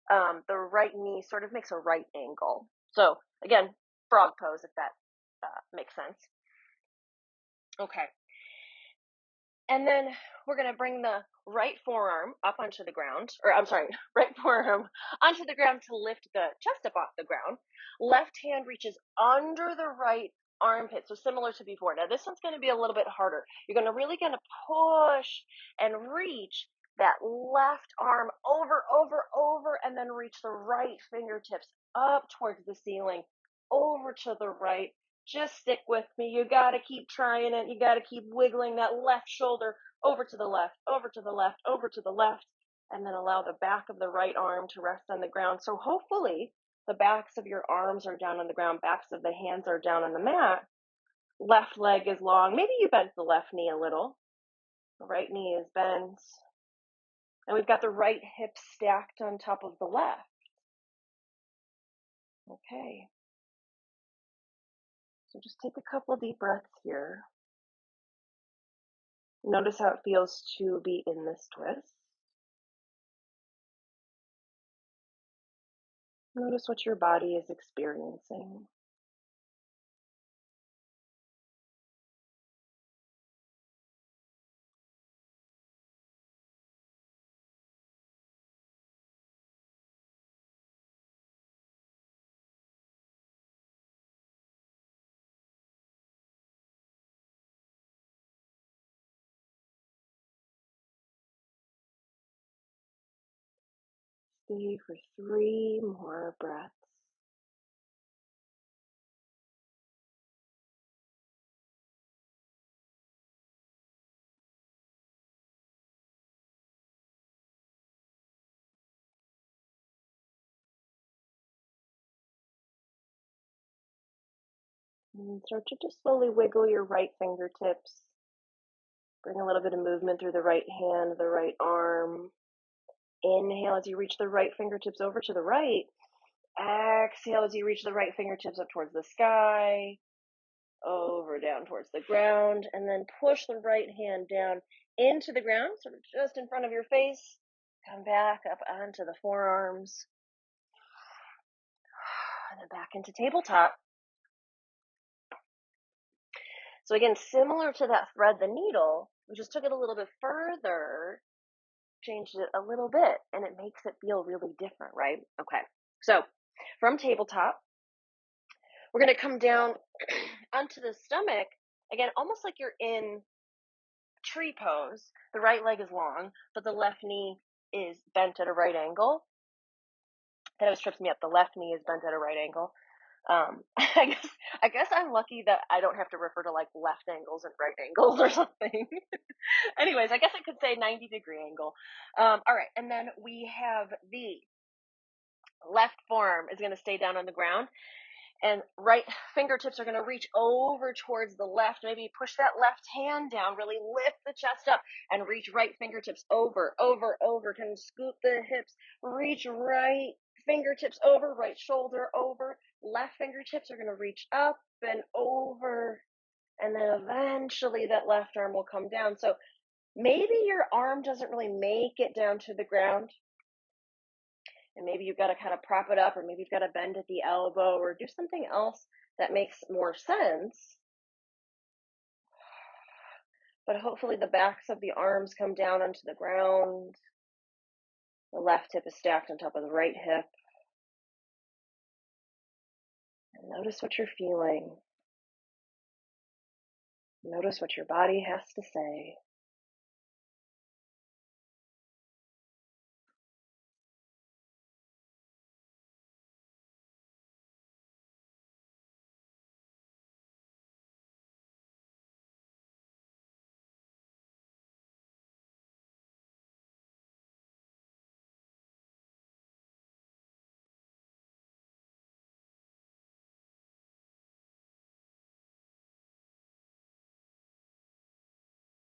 the right knee sort of makes a right angle. So again, frog pose, if that makes sense. Okay. And then we're going to bring the right forearm up onto the ground, or I'm sorry, right forearm onto the ground to lift the chest up off the ground. Left hand reaches under the right armpit, so similar to before. Now this one's going to be a little bit harder. You're going to really push and reach that left arm over, and then reach the right fingertips up towards the ceiling, over to the right. Just stick with me. You got to keep trying it. You got to keep wiggling that left shoulder over to the left, over to the left, over to the left, and then allow the back of the right arm to rest on the ground. So hopefully the backs of your arms are down on the ground, backs of the hands are down on the mat. Left leg is long. Maybe you bent the left knee a little. The right knee is bent. And we've got the right hip stacked on top of the left. Okay. So just take a couple deep breaths here. Notice how it feels to be in this twist. Notice what your body is experiencing. Stay for 3 more breaths. And start to just slowly wiggle your right fingertips. Bring a little bit of movement through the right hand, the right arm. Inhale as you reach the right fingertips over to the right. Exhale as you reach the right fingertips up towards the sky, over down towards the ground, and then push the right hand down into the ground, sort of just in front of your face. Come back up onto the forearms, and then back into tabletop. So again, similar to that thread the needle, we just took it a little bit further, changed it a little bit, and it makes it feel really different, right? Okay, so from tabletop, we're going to come down onto the stomach, again, almost like you're in tree pose. The right leg is long, but the left knee is bent at a right angle. That always trips me up. The left knee is bent at a right angle. I guess I'm lucky that I don't have to refer to like left angles and right angles or something. Anyways, I guess I could say 90-degree angle. All right, and then we have the left forearm is going to stay down on the ground, and right fingertips are going to reach over towards the left. Maybe push that left hand down, really lift the chest up, and reach right fingertips over. Kind of scoop the hips, reach right fingertips over, right shoulder over. Left fingertips are going to reach up and over, and then eventually that left arm will come down. So maybe your arm doesn't really make it down to the ground, and maybe you've got to kind of prop it up, or maybe you've got to bend at the elbow, or do something else that makes more sense. But hopefully the backs of the arms come down onto the ground. The left hip is stacked on top of the right hip. And notice what you're feeling. Notice what your body has to say.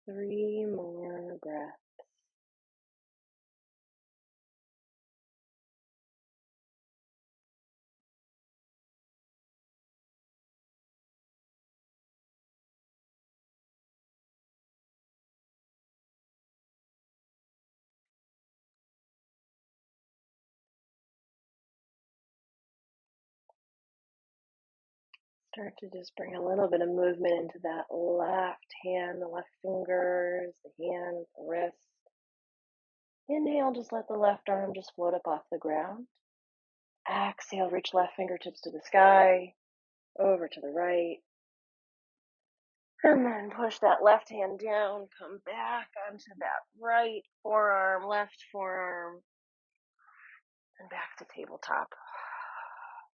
Three more breaths. Start to just bring a little bit of movement into that left hand, the left fingers, the hand, the wrist. Inhale, just let the left arm just float up off the ground. Exhale, reach left fingertips to the sky, over to the right. And then push that left hand down, come back onto that right forearm, left forearm, and back to tabletop.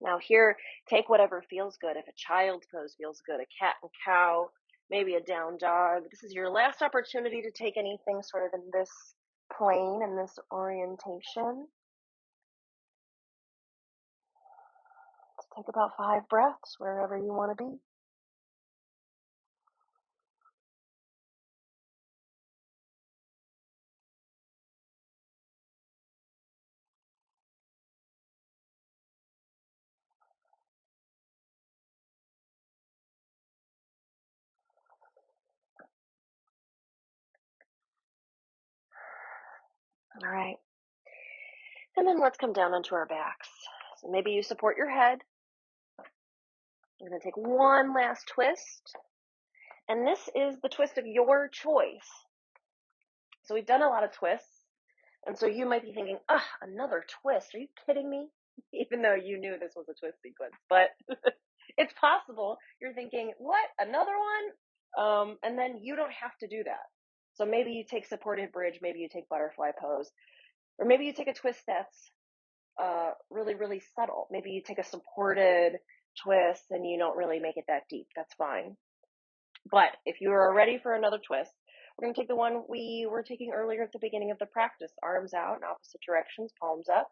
Now here, take whatever feels good. If a child's pose feels good, a cat and cow, maybe a down dog. This is your last opportunity to take anything sort of in this plane, in this orientation. Let's take about 5 breaths wherever you want to be. All right. And then let's come down onto our backs. So maybe you support your head. You're going to take one last twist. And this is the twist of your choice. So we've done a lot of twists. And so you might be thinking, another twist. Are you kidding me? Even though you knew this was a twist sequence. But it's possible. You're thinking, what? Another one? And then you don't have to do that. So maybe you take supported bridge. Maybe you take butterfly pose. Or maybe you take a twist that's really, really subtle. Maybe you take a supported twist and you don't really make it that deep. That's fine. But if you are ready for another twist, we're going to take the one we were taking earlier at the beginning of the practice. Arms out in opposite directions, palms up.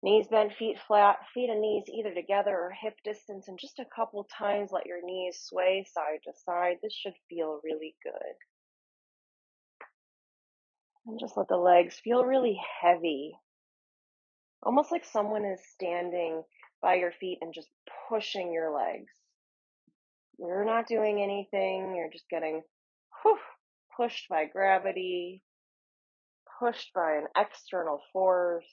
Knees bent, feet flat, feet and knees either together or hip distance. And just a couple times, let your knees sway side to side. This should feel really good. And just let the legs feel really heavy. Almost like someone is standing by your feet and just pushing your legs. You're not doing anything. You're just getting pushed by gravity, pushed by an external force.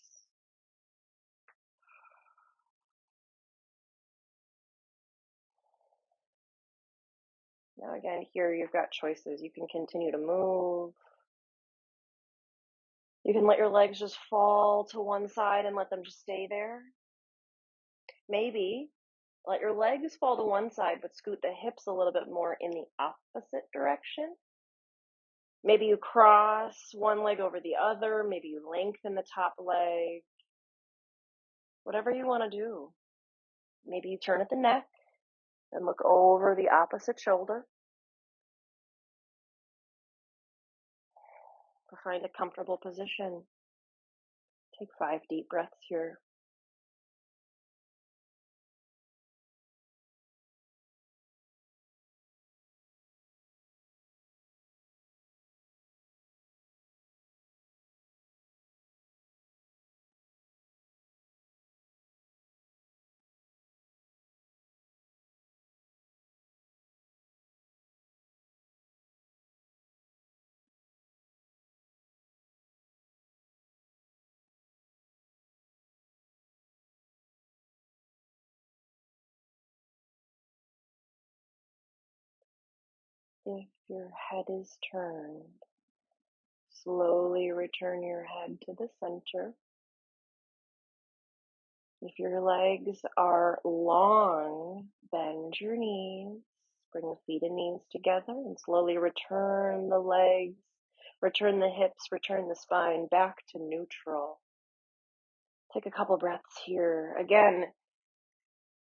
Now again, here you've got choices. You can continue to move. You can let your legs just fall to one side and let them just stay there. Maybe let your legs fall to one side, but scoot the hips a little bit more in the opposite direction. Maybe you cross one leg over the other. Maybe you lengthen the top leg. Whatever you want to do. Maybe you turn at the neck and look over the opposite shoulder. To find a comfortable position. Take 5 deep breaths here. If your head is turned, slowly return your head to the center. If your legs are long, bend your knees. Bring the feet and knees together and slowly return the legs, return the hips, return the spine back to neutral. Take a couple breaths here. Again,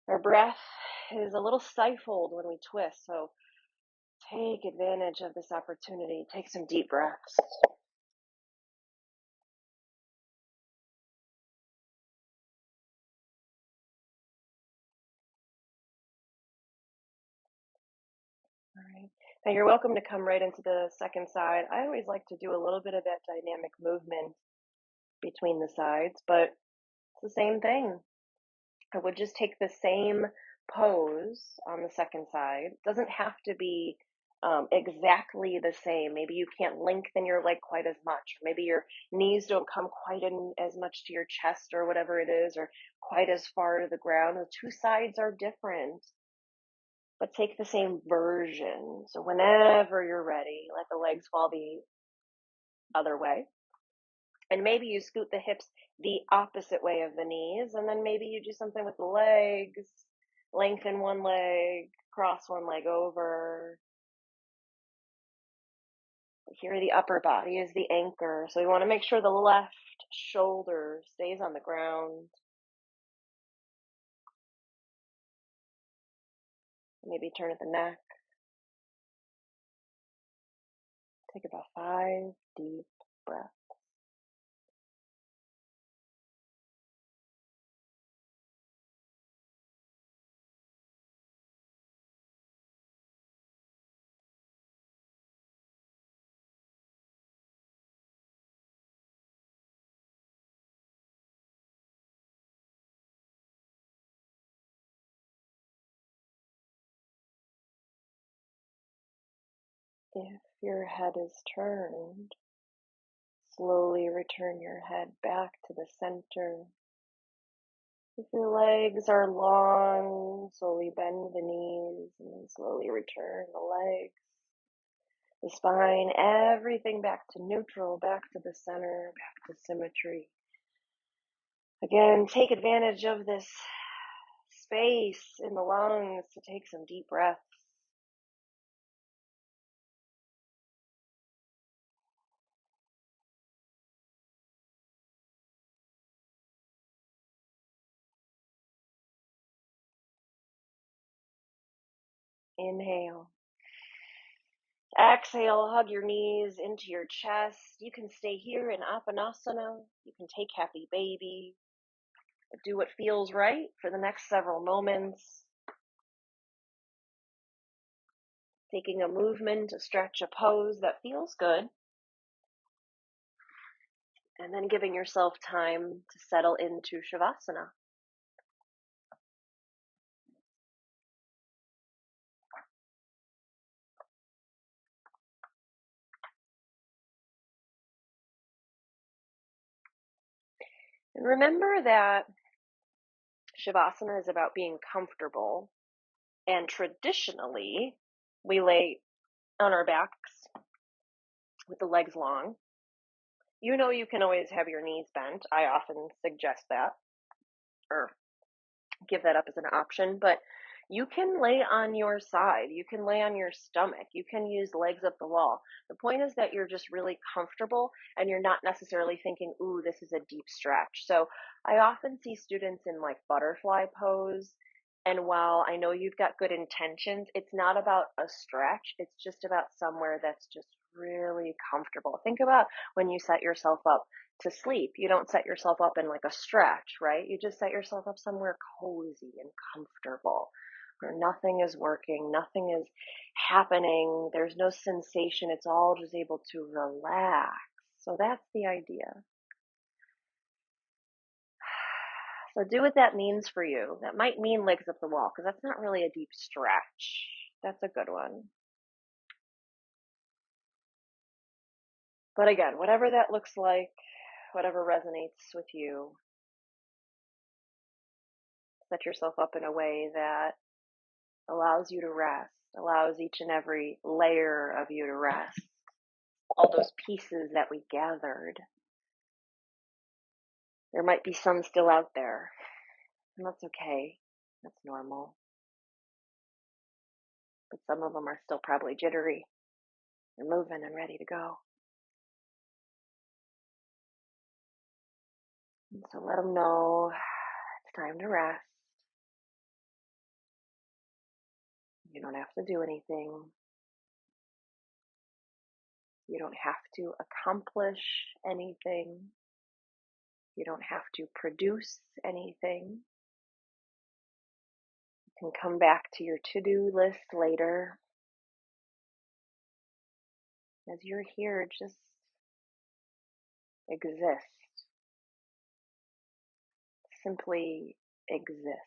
our breath is a little stifled when we twist, so take advantage of this opportunity. Take some deep breaths. All right. Now you're welcome to come right into the second side. I always like to do a little bit of that dynamic movement between the sides, but it's the same thing. I would just take the same pose on the second side. It doesn't have to be exactly the same. Maybe you can't lengthen your leg quite as much, or maybe your knees don't come quite as much to your chest or whatever it is, or quite as far to the ground. The two sides are different. but take the same version. So whenever you're ready, let the legs fall the other way. And maybe you scoot the hips the opposite way of the knees, and then maybe you do something with the legs. Lengthen one leg, cross one leg over. Here, the upper body is the anchor. So you want to make sure the left shoulder stays on the ground. Maybe turn at the neck. Take about 5 deep breaths. If your head is turned, slowly return your head back to the center. If your legs are long, slowly bend the knees and then slowly return the legs, the spine, everything back to neutral, back to the center, back to symmetry. Again, take advantage of this space in the lungs to take some deep breaths. Inhale. Exhale, hug your knees into your chest. You can stay here in Apanasana. You can take happy baby. Do what feels right for the next several moments. Taking a movement, a stretch, a pose that feels good. And then giving yourself time to settle into Shavasana. And remember that Shavasana is about being comfortable. And traditionally, we lay on our backs with the legs long. You can always have your knees bent. I often suggest that, or give that up as an option, but you can lay on your side. You can lay on your stomach. You can use legs up the wall. The point is that you're just really comfortable and you're not necessarily thinking, ooh, this is a deep stretch. So I often see students in like butterfly pose. And while I know you've got good intentions, it's not about a stretch. It's just about somewhere that's just really comfortable. Think about when you set yourself up to sleep. You don't set yourself up in like a stretch, right? You just set yourself up somewhere cozy and comfortable where nothing is working, nothing is happening, there's no sensation. It's all just able to relax. So that's the idea. So do what that means for you. That might mean legs up the wall because that's not really a deep stretch. That's a good one. But again, whatever that looks like, whatever resonates with you, set yourself up in a way that allows you to rest, allows each and every layer of you to rest. All those pieces that we gathered. There might be some still out there, and that's okay. That's normal. But some of them are still probably jittery and moving and ready to go. And so let them know it's time to rest. You don't have to do anything. You don't have to accomplish anything. You don't have to produce anything. You can come back to your to-do list later. As you're here, just exist. Simply exist.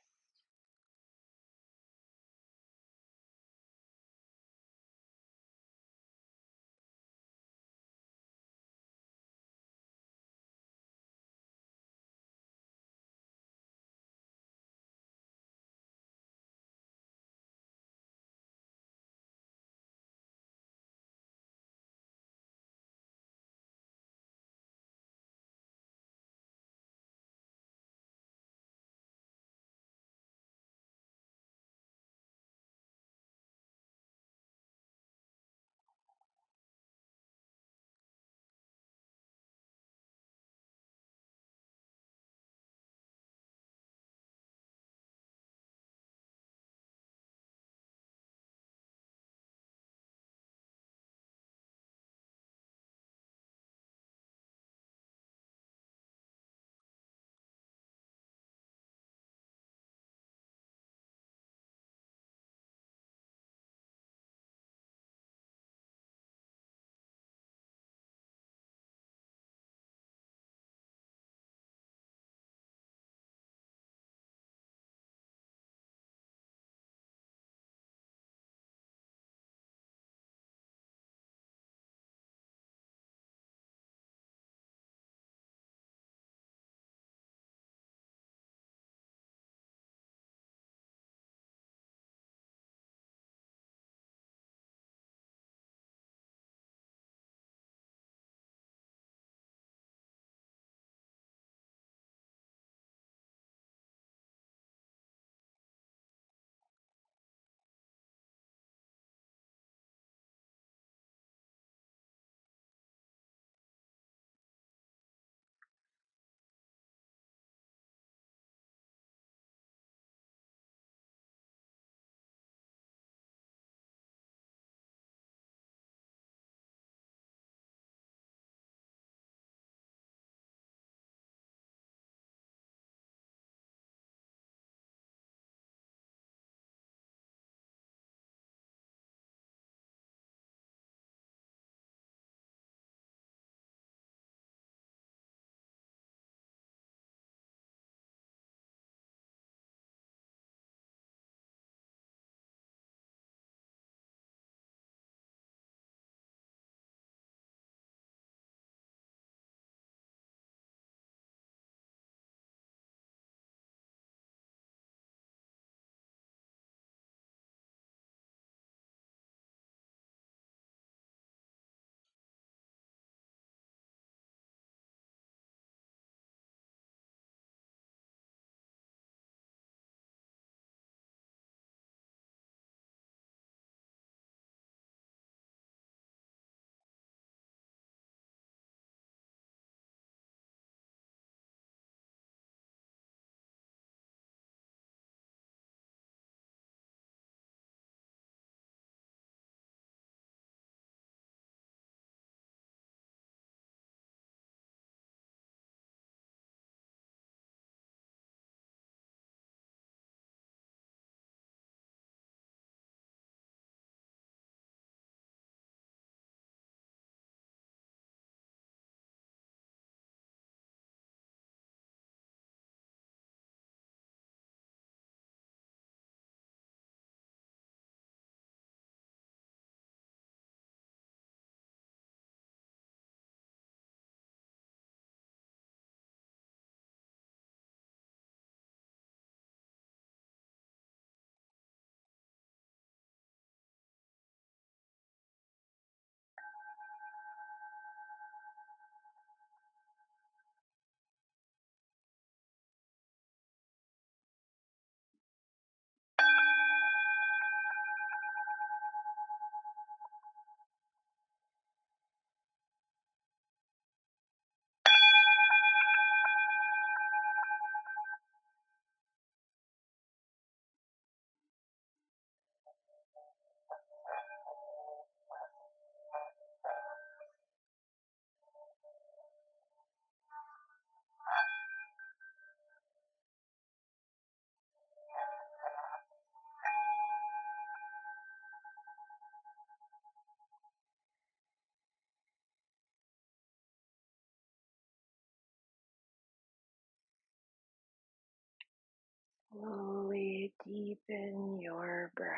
Slowly deepen your breath.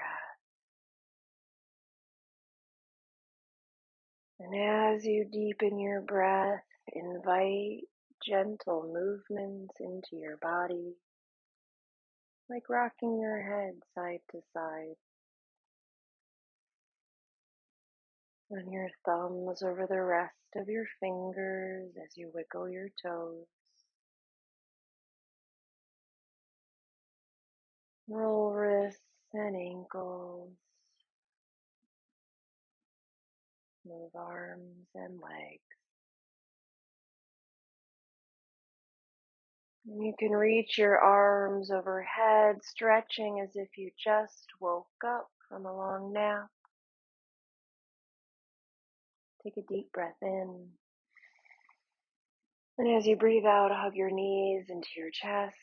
And as you deepen your breath, invite gentle movements into your body, like rocking your head side to side. Run your thumbs over the rest of your fingers as you wiggle your toes. Roll wrists and ankles. Move arms and legs. And you can reach your arms overhead, stretching as if you just woke up from a long nap. Take a deep breath in. And as you breathe out, hug your knees into your chest.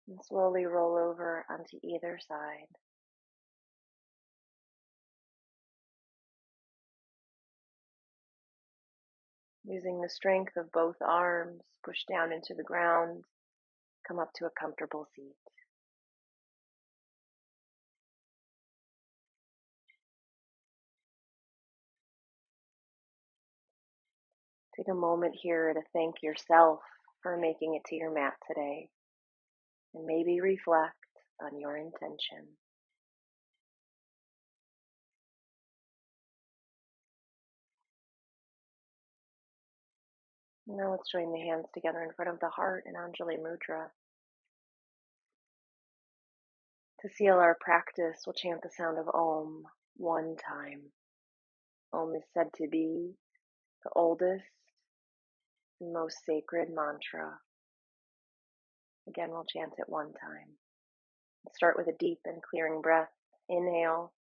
And slowly roll over onto either side. Using the strength of both arms, push down into the ground. Come up to a comfortable seat. Take a moment here to thank yourself for making it to your mat today, and maybe reflect on your intention. Now let's join the hands together in front of the heart in Anjali Mudra. To seal our practice, we'll chant the sound of Om one time. Om is said to be the oldest and most sacred mantra. Again, we'll chant it one time. Start with a deep and clearing breath. Inhale.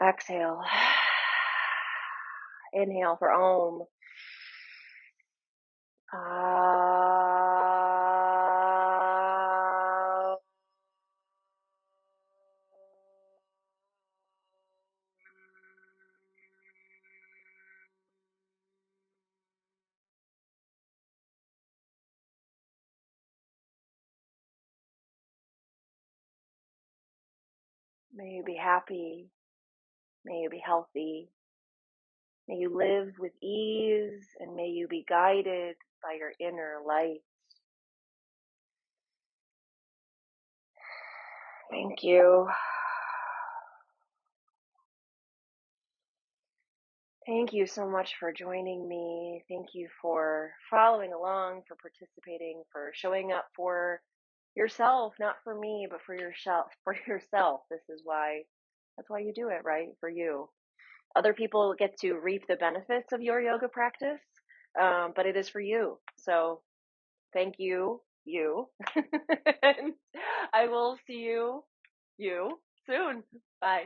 Exhale. Inhale for Om. May you be happy. May you be healthy. May you live with ease, and may you be guided by your inner light. Thank you. Thank you so much for joining me. Thank you for following along, for participating, for showing up for yourself, not for me, but for yourself. For yourself. That's why you do it, right? For you. Other people get to reap the benefits of your yoga practice, but it is for you. So thank you, you. And I will see you soon. Bye.